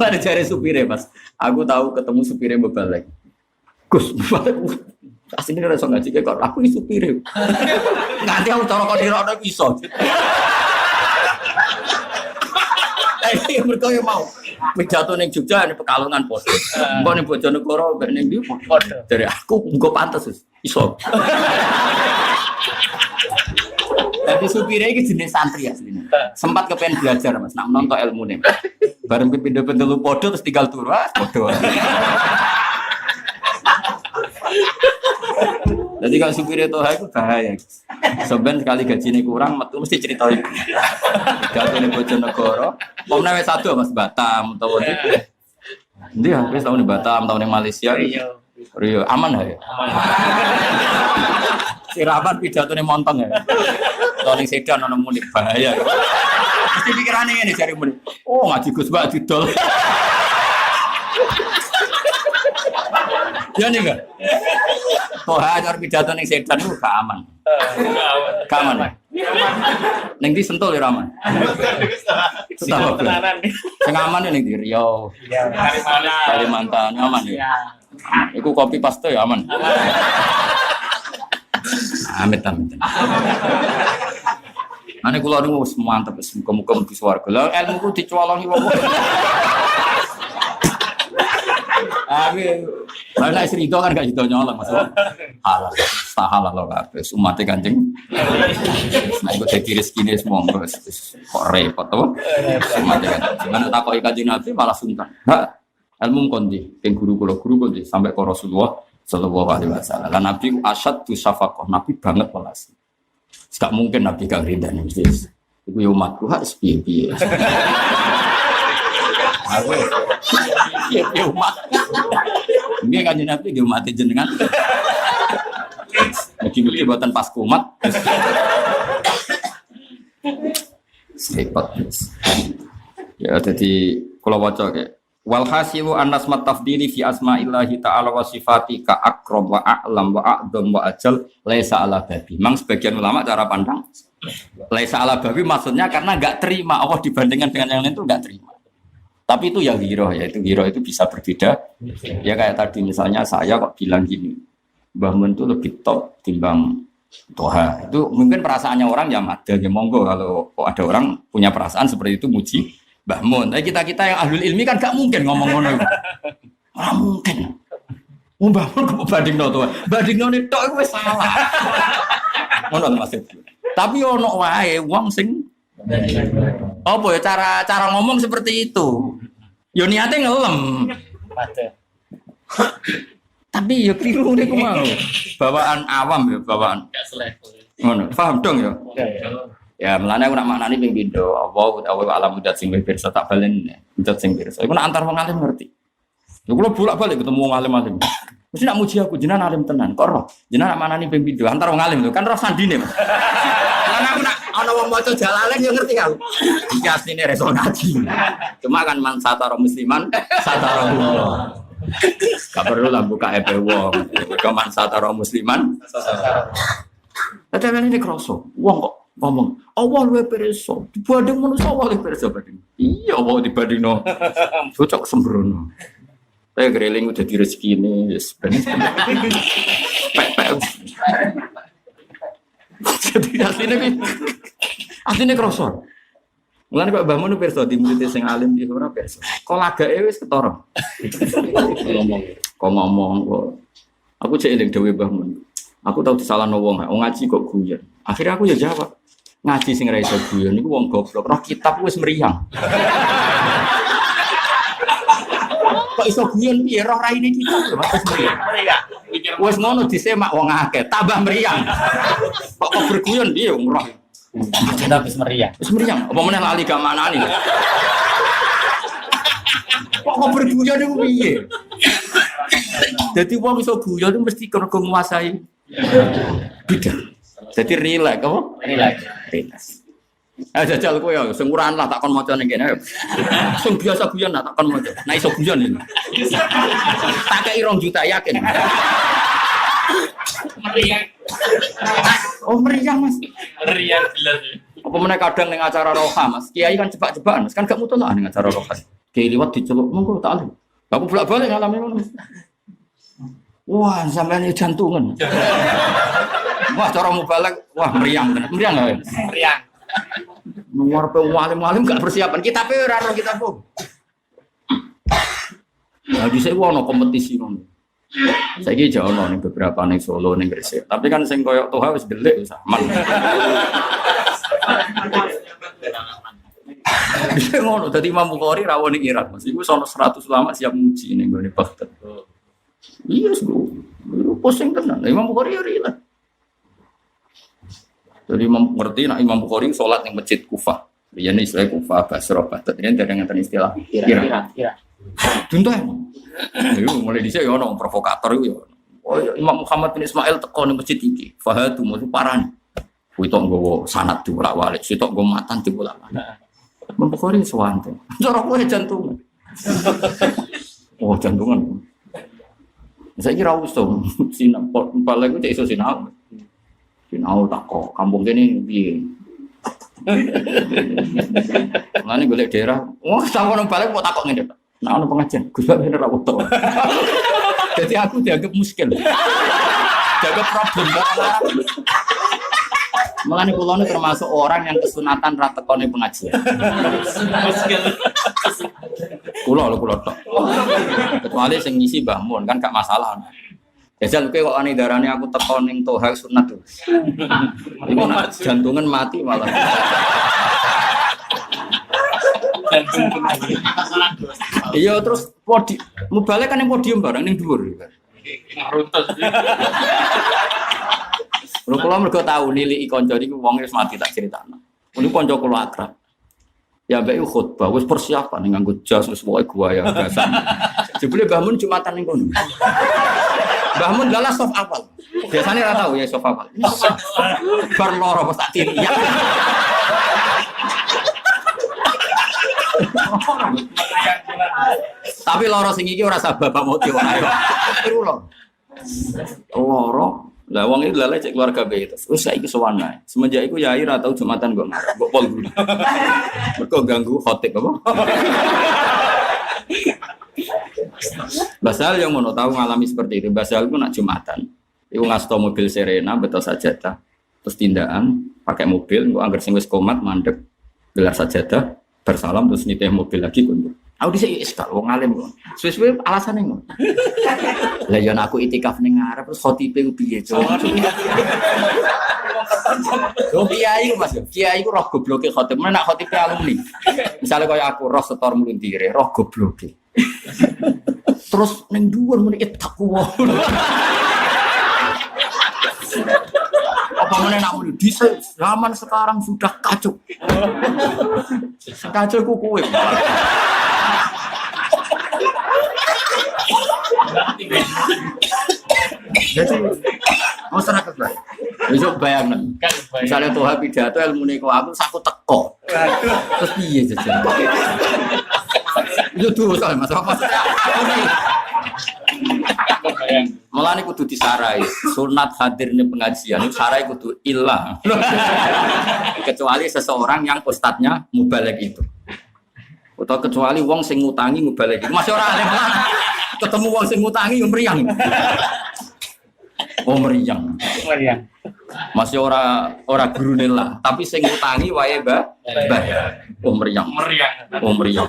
[SPEAKER 1] Ada cari supirnya pas. Aku tahu ketemu supirnya balik. Gus, aslinya rasa ngaji kayak aku ini supirnya. Nanti aku taruh kau di roda pisau. Yang berkaya mau. Pidato ning Jogja ning Pekalongan podo. Engko ning Bojonegoro ning ndi podo. Dari aku engko pantes iso. Tapi supire iki jenis santri asline. Sempat kepengen belajar Mas, nak nonton ilmune. Bareng pindah-pindah lu podo terus tinggal turu podo. Jadi kalau supir itu bahaya. Sebenarnya sekali gajinya kurang, metu mesti cerita itu. Jatuh di Bojonegoro, mau naik satu Mas Batam, tahu itu? Dia habis tahun di Batam, tahun di Malaysia. Rio, aman ya? Sirapan pidato nih montong ya. Tahun sedan orang mudik bahaya. Mesti pikirannya ini cari mudik. Oh ngaji Gus Mbak didol. Ya nih enggak? Toh ajar pidato ning sedan itu gak aman. Gak aman. Ning di Sentul ya aman.
[SPEAKER 3] Tenanan.
[SPEAKER 1] Sing aman ning di Riau. Kalimantan aman ya. Iku kopi paste ya aman. Amit. Ane kula niku wis mantep wis muga-muga mlebu swarga. Lah ilmuku dicolongi wong. Karena istri itu kan gak gitu nyolong masalah halal, tak halal loh kabeh. Umatnya Kanjeng. Nah itu jadi rezeki semua kok repot tuh. Umatnya Kanjeng. Karena takoi Kanjeng Nabi malah sungkan. Hak ilmu kondi, yang guru kondi sampai ke Rasulullah Sallallahu Alaihi Wasallam. Dan Nabi asyad tu syafaqah, Nabi banget welas. Gak mungkin Nabi gak ridani mesti. Iku yo umatku harus piye-piye. Aku piye umat. Nggih kanjeng Nabi nggih umat jenengan. Mugi-mugi buatan pas kumat. Repot. Ya jadi kalau waca kayak wal hasilu annas matafdili fi asma'illahi ta'ala wa sifati ka akram wa a'lam wa a'dham wa ajal laisa ala babi. Memang sebagian ulama cara pandang laisa ala babi maksudnya karena enggak terima Allah dibandingkan dengan yang lain itu enggak terima. Tapi itu ya giroh ya, itu giroh itu bisa berbeda. Ya kayak tadi misalnya saya kok bilang gini, Mbah Mun itu lebih top timbang Toha. Itu mungkin perasaannya orang ya ada ya monggo kalau ada orang punya perasaan seperti itu muji Mbah Mun. Tapi kita yang ahlul ilmi kan gak mungkin ngomong ngono. Ora mungkin. Mbah Mun kok bandingno to. Bandingno tok iku wis salah. Ngono maksud. Tapi ono wae wong sing apa ya cara ngomong seperti itu. Yo niate ngelem. Tapi ya keliru niku mau. Bawaan awam ya, bawaan. Ngono, paham dong ya? Ya, melane aku nak maknani ping pindho, apa alam udat sing pirsa tak balen udat sing pirsa. Iku nak antar wong alim ngerti. Lha kula bolak-balik ketemu wong alim-alim. Mesti nak muji aku jenengan alim tenan. Kok roh? Jenengan nak maknani ping pindho antar wong alim lho, kan roh sandine. Lan aku nak ana wong maca jalalen yo ngerti aku. Iki asline reso ngaji. Cuma kan man satara musliman, satara Allah. Gak perlu lah buka EP wong. Mereka man satara musliman, satara. Tapi ini kroso. Wong kok ngomong, Allah luwih pirsa, dibanding manusia Allah luwih pirsa banding. Iya, Allah dibandingno. Cocok sembrono. Saya greling udah di rezekine, wis ben. Pek. Jadi asline kroso. Mulane kok Mbah Mun pirsa di murid sing alim di ora pirsa. Kok lagake wis ketara. Ngomong kok. Aku cek eling dhewe Mbah Mun. Aku tau disalahno wong ngaji kok guyon. Akhirnya aku ya jawab. Ngaji sing ra iso guyon niku wong goblok. Roh kitab wis mriyang. Kok iso guyon piye roh raine kitab wis mriyang. Wis ngono disemak wong akeh, tambah mriyang. Kok berguyon piye wong roh.
[SPEAKER 3] Sudah wis meriang.
[SPEAKER 1] Wis mriyang, apa meneh lali gak manani. Kok berguyon niku piye? Jadi wong iso guyon itu mesti kena nguasai bidang. Jadi relax apa? Relax. Jajal kowe ya sing urahan lah takon maca ning kene. Sing biasa guyon lah takon maca. Nah iso guyon iki. Tak kei 2 juta yakin.
[SPEAKER 3] Meriang.
[SPEAKER 1] Oh meriang Mas.
[SPEAKER 3] Meriang jelas.
[SPEAKER 1] Apa meneh kadang ning acara roha Mas. Kiai kan jebak-jebakan Mas kan gak mutolah ning acara roha. Kiai liwat diceluk monggo tak alim. Aku bolak-balik ngalami ngono. Wah, sampean jantungan. Wah, cara mubalak, wah meriang tenan. Meriang enggak?
[SPEAKER 3] Meriang.
[SPEAKER 1] Nomor alim-alim gak persiapan. Kita ora ro kita po. Nah, dhisik ono kompetisi ngono. Saiki jek ono ning beberapa ning Solo ning Gresik. Tapi kan sing koyo Toha wis delik wis aman. Bisa ngono, dadi Imam Bukhari rawon ning Irak. Mas iku sono 100 ulama siap muji ning gone Baghdad. Iya, Guru pusing tenan. Imam Bukhari ya rilah. Jadi Imam ngerti nak Imam Bukhari salat ning masjid Kufah. Riyen istilah Kufah, Basra, Baghdad. Ini ada ngeten istilah Irak. Contoh. Yo mulai dhisik yo ono provokator iku yo. Oh Imam Muhammad bin Ismail teko ning masjid iki. Fahadu mesti parani. Kuwi tok nggowo sanad dibolak-balik, sitok nggo matan dibolak-balik. Imam Bukhari sewante. Cara kowe jantung. Oh jantungan. Saya kira usum sinau balik itu iso sinau tak kok kampung sini piye. Ngene golek daerah. Wah, sampeyan balik kok takok ngene. Nah, ono pengajian, Gus Bak bener ra utuh. Jadi aku dianggap muskil. Dianggap problem banget. Mulane kula termasuk orang yang kesunatan ra tekone pengajian.
[SPEAKER 3] Muskil.
[SPEAKER 1] Kula tok. Kecuali sing ngisi Mbah Mun kan gak masalah. Jajal kowe kok ani darane aku teko ning Toha sunat to. Iku jantungan mati malah. Iya terus mubalek kan yang podium bareng ning dhuwur.
[SPEAKER 3] Runtus.
[SPEAKER 1] Lho kula mergo tau niliki kanca niku wong wis mati tak critakno. Niku kanca kula akrab. Ya mbak khutbah wis persiapan nganggo jas wis pokoke guaya gasan. Jebule Mbah Mun Jumatan ning kono. Mbah Mun lalas sof apal. Biasane ora tau ya sof apal. Bar loro pas tak tiri. Tapi loro sing iki ora sabab motif ora yo. Iku loro. Lah wong iki lale cek keluarga bae itu. Wis saiki sowan ae. Semenjak iku yai ora tau Jumatan kok ngarep. Kok pol guru. Mergo ganggu khotib apa? Basal yang mau tahu ngalami seperti itu. Basal itu nak Jumatan. Iku ngasto mobil Serena betul sajadah. Terus tindakan pakai mobil, engko anggar sing wis komat mandek gelar sajadah, bersalam terus nitih mobil lagi kundur. Aku dhisik iskal wong alim kok. Suwe-suwe alasane ngono. Lah yo aku itikaf ning ngarep terus khotibe ku piye, Cuk? Yo kiai ku Mas, kiai ku roh gobloke khotib. Nek khotibe alumni. Misale kaya aku roh setor mlintire, roh gobloke. Terus ning dhuwur muni takwa. Apa meneh nak muni di zaman sekarang sudah kacau. Kacau ku kowe. Jadi masyarakat lah. Besok bayangkan. Misalnya Tuhan pidato ilmu neko aku teko. Terus piye jajan? Itu tuh soal masalah maksudnya. Malah ini kudu disarai. Sunat hadirnya pengajian itu sarai kudu ilah. Kecuali seseorang yang ustadznya mubalek itu. Atau kecuali wong sing ngutangi mubalek itu. Masih orang alim ketemu wong sing ngutangi meriang. Oh meriang. Masih ora gurune lah, tapi sing ngutangi wae bayar. Oh meriang. Oh meriang.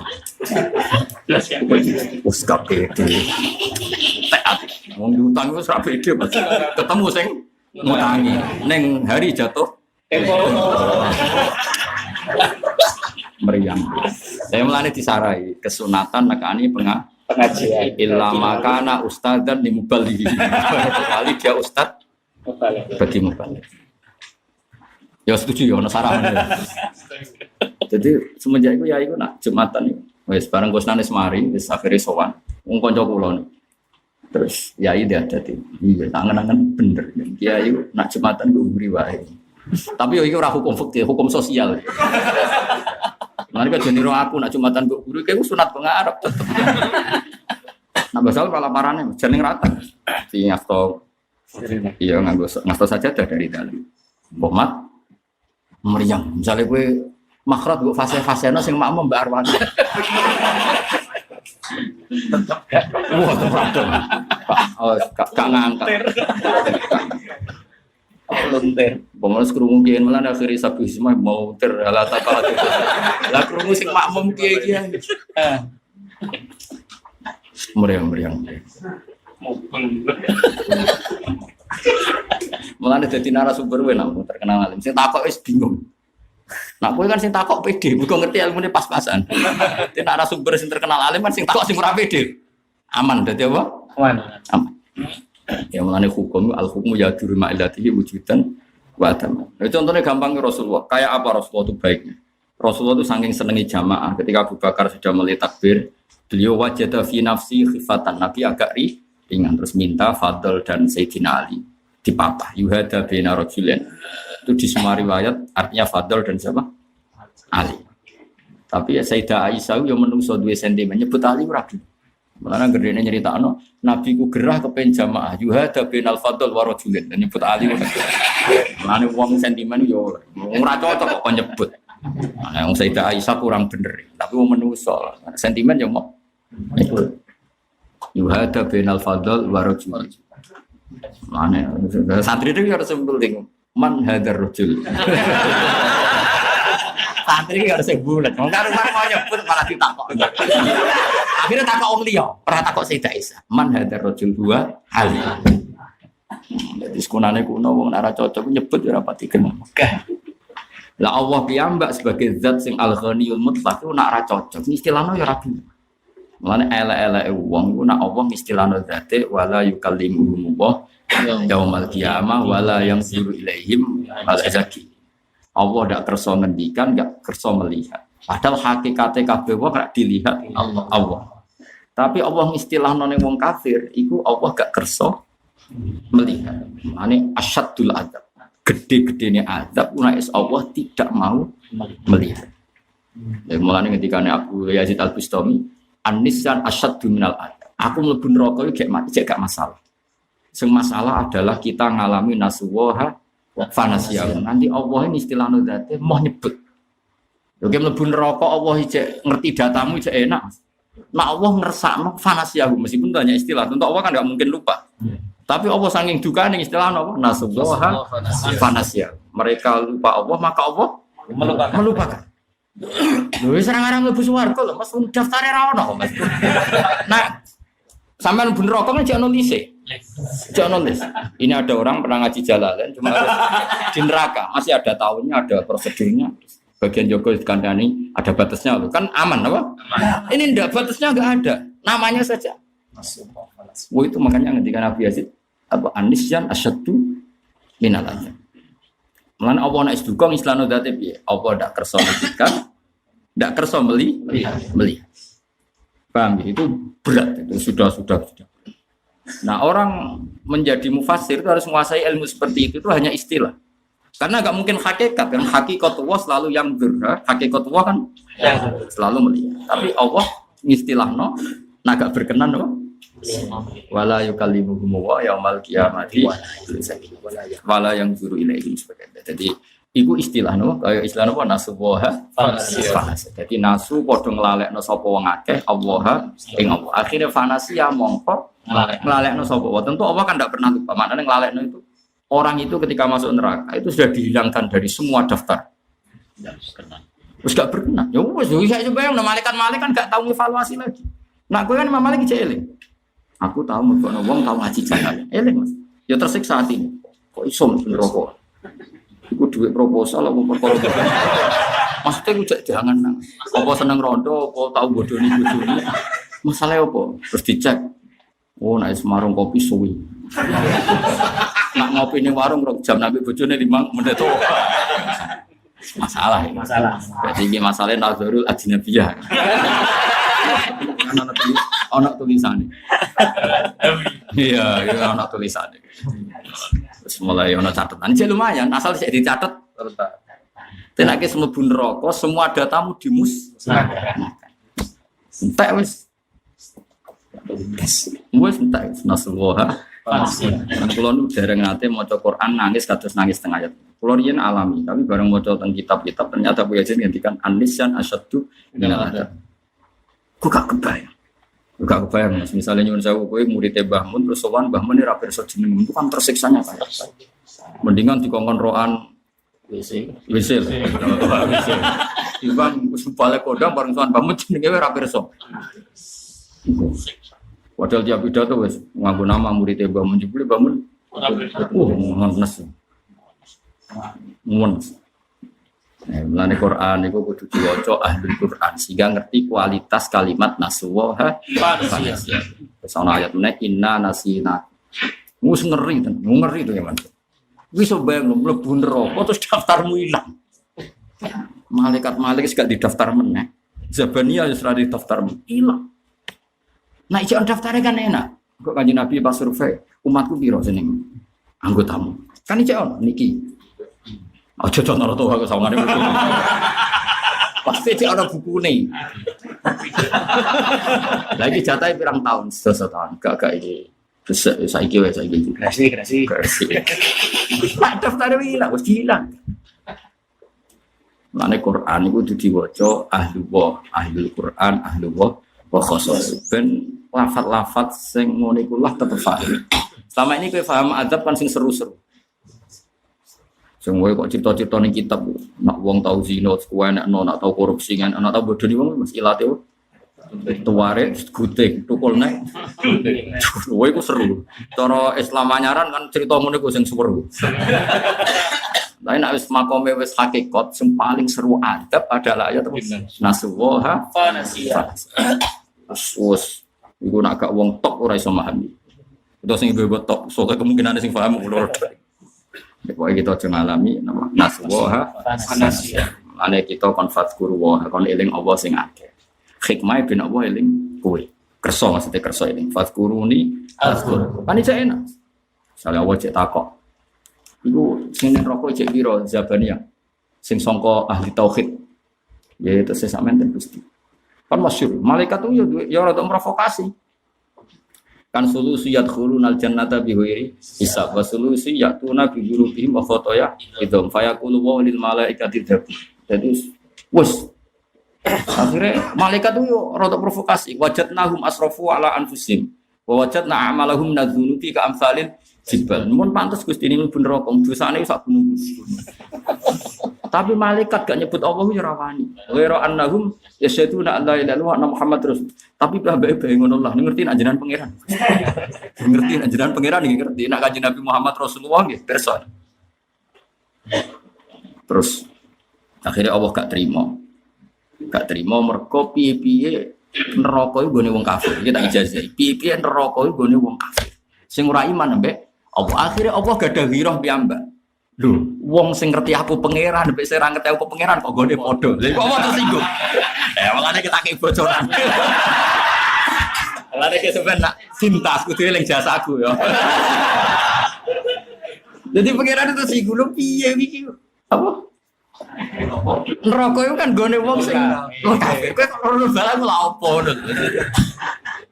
[SPEAKER 1] Wes kabeh. Wong diutangi wis ra pede ketemu sing ngutangi. Ning hari jatuh meriang. Saya mulane disarai kesunatan nekani pengajian illa makana ustadzan di muballigh. Kali dia ustad bagi muballigh. Ya setuju ya ono sarahan. Jadi semenjak itu ya iku nak Jumatan iki. Wis bareng Gusnanes mari wis akhire sowan. Wong kanca kula. Terus yai dia dadi. Iya, tangan-tangan bener. Kiai nak Jumatan ku umri wae. Tapi yo iki ora hukum fikih, hukum sosial. Mari jeniro aku nak Jumatan kok guru kayak sunat pengarep tetep. Nah basal pala parane jeneng rata. Si ngasto. Iya ngasto saja dari dalam. Bomat meriang. Misalnya gue makhraj gue fase-fasena sing makmum Mbak Arwan. Wah terpaksa. Oh gak ngangkat. Lonter. Pemelas krungu kiyen malah akhire sabu semua mau terhalata kala. Lah krungu sing makmum kiye-kiye. Meriang. Malah dadi narasumber wae nang terkenal alim. Sing takok wis bingung. Nak kowe kan sing takok pede, muga ngerti ilmune pas-pasan. Dadi narasumber sing terkenal alim kan sing takok sing ora pede. Aman dadi apa? Aman. Ya mulane hukum al-hukmu yadur ma'ilatihi wujudan wa adam. Nah, contohnya gampang Rasulullah. Kayak apa Rasulullah itu baiknya? Rasulullah itu saking senengi jamaah. Ketika Abu Bakar sudah mulai takbir, beliau wajada fi nafsi khifatan. Nabi agak ringan terus minta Fadl dan Sayyidina Ali dipapah. Yuhada baina rajulain. Itu di semua riwayat artinya Fadl dan siapa? Ali. Tapi ya Sayyidah Aisyah yang menungso 2 sentimen nyebut Ali ragu. Mulane gedene nyeritakno Nabi ku gerah kepen jamaah yuhada bainal fadl wa rajulin dan nyebut Ali. Mulane wong sentimen yo ora cocok kok nyebut. Nah wong Sayyidah Aisyah kurang bener tapi wong menungso sentimen yo mau nyebut yuhada bainal fadl wa rajulin. Mulane santri itu harus penting man hadar rajul. Santri harus bulat. Wong karo mau nyebut malah ditakok. Akhirnya takok wong liya, pernah takok Sayyidah Aisyah. Man hadar rajul huwa Ali. Jadi sekunane kuno wong ora cocok nyebut ora pati kenal. Lah Allah piyambak sebagai zat sing al-ghaniyul mutlaq ku nak ora cocok. Istilahno ya rabi. Mulane elek-eleke wong ku nak Allah istilahno zate wala yukallimuhum Yaumal qiyamah wala yang zuru ilaihim al-azaki. Allah ndak kersa ngendikan, ndak kersa melihat. Padahal hakikate kabeh wong gak dilihat Allah. Tapi Allah istilahno ning wong kafir, iku Allah gak kersa melihat. Mane asyaddul adzab. Gede-gedene azab unaes Allah tidak mau melihat. Ya mulane ketika Abu Yazid Al-Bustami, an-nisyan asyaddu minal adzab. Aku mlebu neraka iki gak masalah. Sing masalah adalah kita ngalami nasuwaha fanasiyah. Nanti Allah ini istilahno zate mau nyebut. Oke mlebu neraka Allah ijek ngerti datamu ijek enak. Nah Allah ngersakno fanasiyah meskipun banyak istilah. Tentu Allah kan enggak mungkin lupa. Tapi Allah saking dukane istilahno apa? Nasuwaha fanasiyah. Mereka lupa Allah maka Allah melupakan. Lho wis arang-arang mlebu swarga lho Mas daftare ra ono Mas. Nah sampean mlebu neraka kan jek ono lise. Jangan nulis. Ini ada orang pernah ngaji Jalalain cuma harus di neraka masih ada tahunnya, ada prosedurnya. Bagian Joko dikandani ada batasnya loh. Kan aman apa? Aman. Ini enggak batasnya enggak ada. Namanya saja. Oh itu makanya ketika Nabi Yazid apa anisyan asyaddu minal adzab. Mulane Allah nek sedukung islano dzate piye? Allah ndak kersa ngendikan, ndak kersa melihat. Paham ya? Itu berat itu sudah. Nah orang menjadi mufassir itu harus menguasai ilmu seperti itu hanya istilah. Karena nggak mungkin hakikat kan hakikatullah selalu yang berha, hakikatullah kan selalu melihat. Tapi Allah istilahno naga berkenan no? Wala yukallimuhum wa yaumal qiyamati wala yang zuru ilaihim sebagainya. Jadi iku istilah no, kaya istilah apa nasuwaha fanasiyah. Jadi nasu padha nglalekno sapa wong akeh Allah ing Allah. Akhire fanasiyah mongko nglalekno sapa wae. Tentu Allah kan tidak pernah lupa. Maknane nglalekno itu orang itu ketika masuk neraka itu sudah dihilangkan dari semua daftar. Terus gak berkenan. Ya wis bisa bayang malaikat-malaikat gak tahu evaluasi lagi. Nah kowe kan Imam Malik iki eling. Aku tahu mergono wong tahu ngaji jalan. Eling Mas. Ya tersiksa hati. Kok iso mlebu neraka? Iku duit proposal apa perkara. Maksudnya ku jangan nang. Apa seneng rondo, apa tau bodoni bojone. Masalah apa? Terus dicek. Oh, nek semarung kopi suwi. Nak ngopi ning warung rong jam nabi bojone 5 menit to. Masalah. Jadi iki masalah nazarul ajnabiyah. Ana tulisane. Iya, ana tulisane. Terus mulai ono catatan, jadi lumayan, asal saya dicatat. Tenake semlebu neraka, semua datamu entek wis. Wis entek nasuwaha. Kulo nu dereng nate maca Quran nangis kados nangis tengah ayat. Kulo riyen alami, tapi bareng maca teng kitab-kitab ternyata Bu Yazid ngendikan anisyan asyaddu minal adzab. Kok gak kebayang Mas, misalnya nyuwun sewu kowe muridé Mbah Mun terus sowan Mbah Mun ora pirsa jeneng itu kan tersiksanya kan. Mendingan dikongkon roan WC. Iban wis balik kodang bareng sowan Mbah Mun jenenge ora pirsa. Padahal dia pidato wis nganggo nama muridé Mbah Mun jebule Mbah Mun. Ngones. Mulane Quran iku kudu diwaca ahli Quran sehingga ngerti kualitas kalimat nasuwaha fanasiyah. Wis ana ayat meneh inna nasina. Wis ngeri to ya, Mas. Wis bayang mlebu neraka terus daftarmu ilang. Malaikat gak didaftar meneh. Zabaniyah wis ora didaftar ilang. Nah, iki daftare kan enak. Kok Kanjeng Nabi pas survei, umatku piro jeneng anggotamu? Kan iki ono niki. Aja contoh to aku sawangane buku. Pasti cek ana bukune. Lagi jatahe pirang tahun, 1 tahun. Gak iki. Terus saiki. Grasi. Pak daftare ilang, wis hilang. Mane Quran iku kudu diwaca ahlul Quran, ahlullah wa khassas. Ben lafaz-lafaz sing ngono iku lah tetep paham. Selama ini kowe paham adab kan sing seru-seru. Semua kok cerita-cerita ning kitab nak wong tau zina, kuwi nak tau korupsi kan, nak tau bodoni wong mesti ilate tuware guting tukul nek. Kowe iku seru. Cara Islam anyaran kan cerita ngono iku sing seru. Lah nek wis makome wis hakikat sing paling seru adab adalah ayat nasuwaha fanasiyah. Wis iku nak gak wong tok ora iso memahami. Itu sing ibu top, soalnya kemungkinan sing paham ulur. Pokoknya kita aja ngalami nama naswoha
[SPEAKER 3] Fanasia.
[SPEAKER 1] ane kita kon fadkur wa kon eling Allah sing akeh. Hikmah ben Allah eling kowe. Kersa maksudnya kersa eling fadkuruni azkur. Kan iki enak. Sale Allah cek takok. Iku sing ning rokok cek piro Zabaniyah. Sing sangka ahli tauhid. Ya itu saya sampean Gusti. Kan masyhur, malaikat itu ya rada provokasi. Kan solusi yadkhulunal jannata bighairi hisab wa solusi yatuna bi dzunubihim wa khotoya idhum fayaqulu wa lil malaikati dzabun. Jadi wes akhirnya malaikat itu rada provokasi wajadnahum asrafu ala anfusihim wa wajadna a'malahum nadzunubi ka amsalin jibal. Mun pantes Gusti ini mlebu neraka dosane sak gunung. Tapi malaikat gak nyebut Allah ya rawani. Wa annahum yasyaduna alla ilaha illallah Muhammad terus. Tapi bae-bae ngono lah, ngerti nek jenengan pangeran. Ngerti nek jenengan pangeran ngerti nek kanjeng Nabi Muhammad Rasulullah nggih pirsa. Terus akhirnya Allah gak terima. Gak terima mergo piye-piye neraka iku gone wong kafir. Iki tak ijazah. Piye-piye neraka iku gone wong kafir. Sing ora iman mbek apa akhirnya Allah gadah wirah piyambak. Lho, wong sing ngerti aku pangeran, mbek sing ora ngerti aku pangeran kok gone padha. Lha kok apa tersinggung? Makane kita kei bocoran. Lha nek sampean nak cinta kudu eling jasaku ya. Jadi pangeran itu singgung piye iki? Apa? Neraka itu kan gone wong sing kafir. Kowe ora balang lha opo ngono.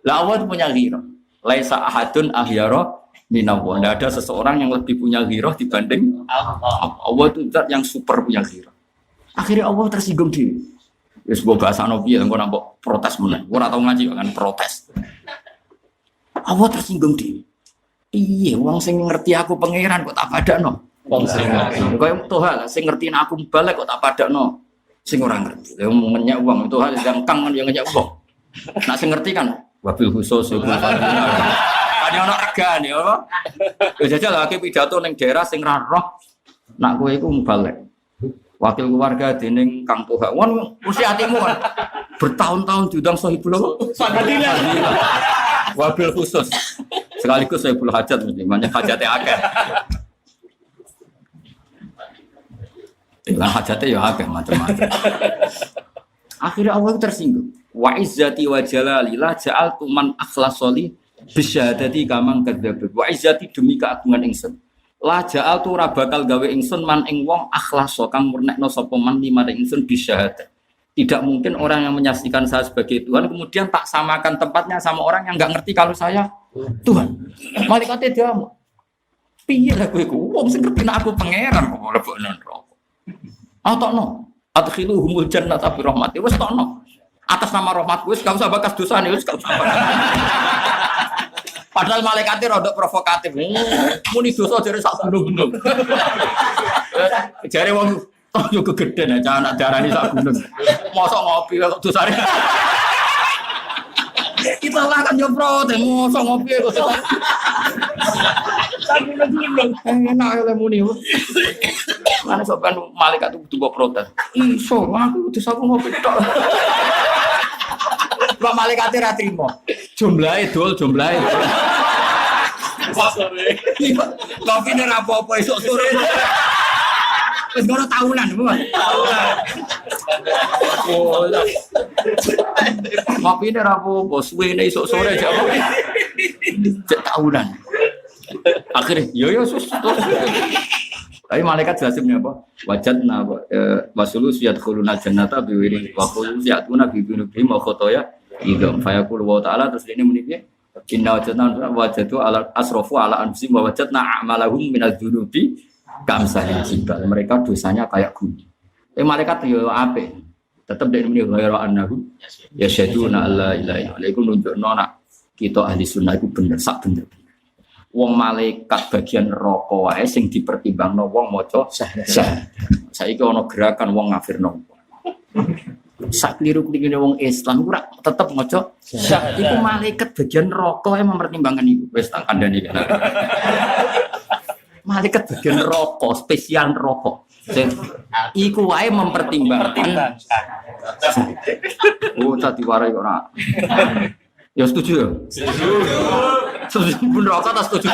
[SPEAKER 1] Lah Allah punya ghirah. Laisa ahadun ahyara minallah. Tidak ada seseorang yang lebih punya ghirah dibanding Allah. Allah itu zat yang super punya ghirah. Akhirnya Allah tersinggung diri. Ya sebuah bahasa Nabi yang kau nampak protes menang. Kau tak tahu ngaji kan protes. Allah tersinggung diri. Iya, wong sing ngerti aku pangeran kok tak padakno.
[SPEAKER 3] Wong sing
[SPEAKER 1] Kau Tuhan, sing ngerti aku balik kok tak padakno. Sing ora ngerti. Yang ngenyak uang itu hal yang kang yang ngenyak uang. Nak sing ngerti kan wabil khusus ibu ada ono regane apa? Ya jajal lagi pidato ning daerah sing ra roh nak kowe iku mubalek. Wakil keluarga dening Kang Toha. Won mesti atimu kan. Bertahun-tahun diundang Sohibul Fadilah. Wabil khusus. Sekaligus Sohibul Hajat mesti banyak hajate akeh. Lah hajate ya akeh macam-macam. Akhirnya Allah tersinggung. Wa izzati wa jalali la ja'altu man akhlasoli bisyahadati kamang kadzdzab. Wa izzati demi keagungan ingsun. La ja'altu ora bakal gawe ingsun man ing wong akhlaso kang murnekno sapa man limaring ingsun bisyahadat. Tidak mungkin orang yang menyaksikan saya sebagai Tuhan kemudian tak samakan tempatnya sama orang yang enggak ngerti kalau saya Tuhan. Malaikate dia piye lah kowe ku wong sing ngerti aku pangeran kok lebokno neraka. Atokno adkhiluhumul jannata bi rahmati wis tokno. Atas nama rahmat wis gak usah bakas dosane wis gak usah. Padahal malaikate rodok provokatif. Muni dosa jare sak gunung-gunung. Jare wong yo kegeden aja anak darani sak gunung. Mosok ngopi kok dosane. Kita lah kan yo protes mosok ngopi kok sak gunung-gunung. Enak oleh muni. Mana sopan malaikat itu butuh protes. Iso aku dosa ngopi tok. Pak malaikat ora trimo. Jumlahe dol jumlahe. Kopi ora apa-apa esuk sore. Wis ngono tahunan, Bu. Tahunan. Oh. Kopi ora apa-apa, suwene esuk sore jam. Cek tahunan. Akhirnya yo sus. Tapi malaikat jelasin apa? Wajadna wasulus yadkhuluna jannata biwiri wa qul ya'tuna bi dzunubihim wa khotoya idhum fayaqulu wa ta'ala terus ini muni piye? Inna wajadu ala asrafu ala anfusihim wa wajadna a'malahum minadz dzunubi kamsalil jibal. Mereka dosanya kayak gunung. Malaikat yo apik. Tetep dek muni ghairu annahum yasyaduna alla ilaha illallah. Iku nunjukno nak kita ahli sunnah iku bener sak bener. Wong malaikat bagian neraka wae sing dipertimbangno wong maca syahadat. Saiki ana gerakan wong ngafirno. Sak kliru-klirune wong Islam ora tetep maca syahadat. Iku malaikat bagian neraka wae mempertimbangkan iku. Wis tak kandhani. Malaikat bagian neraka, spesial neraka. Iku wae mempertimbangkan. Oh, tadi warai ora. Ya setuju ya? Setuju. Setuju pun rokok atau setuju?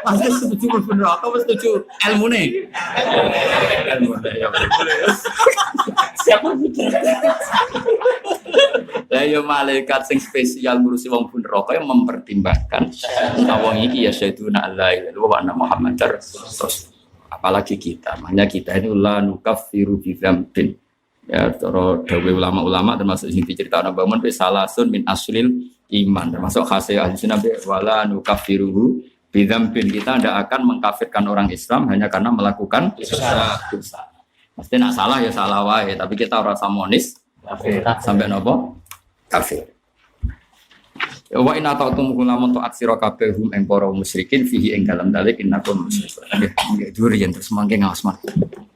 [SPEAKER 1] Masih setuju pun rokok atau setuju ilmu nih? Ilmu nih ya.
[SPEAKER 3] Siapa pikir?
[SPEAKER 1] Lah ya malaikat sing spesial ngurusi wong pun rokok yang mempertimbangkan. Wong iki ya syaituna Allah wa anna Muhammad terus. Apalagi kita, makanya kita ini la nukaffiru bi dzambin. Ya, cara dawe ulama-ulama termasuk sing diceritakan Mbah Mun salasun min aslil iman, termasuk khasih ahli sunnah wala nukaffiruhu bi dzambin. Kita tidak akan mengkafirkan orang Islam hanya karena melakukan dosa. Mesti nak salah ya salah wae, tapi kita ora samonis sampai nopo kafir. Ya wa inna ta'tum kulamun ta'at sira kabeh hum ing para musyrikin fihi ing dalam dalik innakum musyrikun. Nggih durian terus mangke ngaos mah.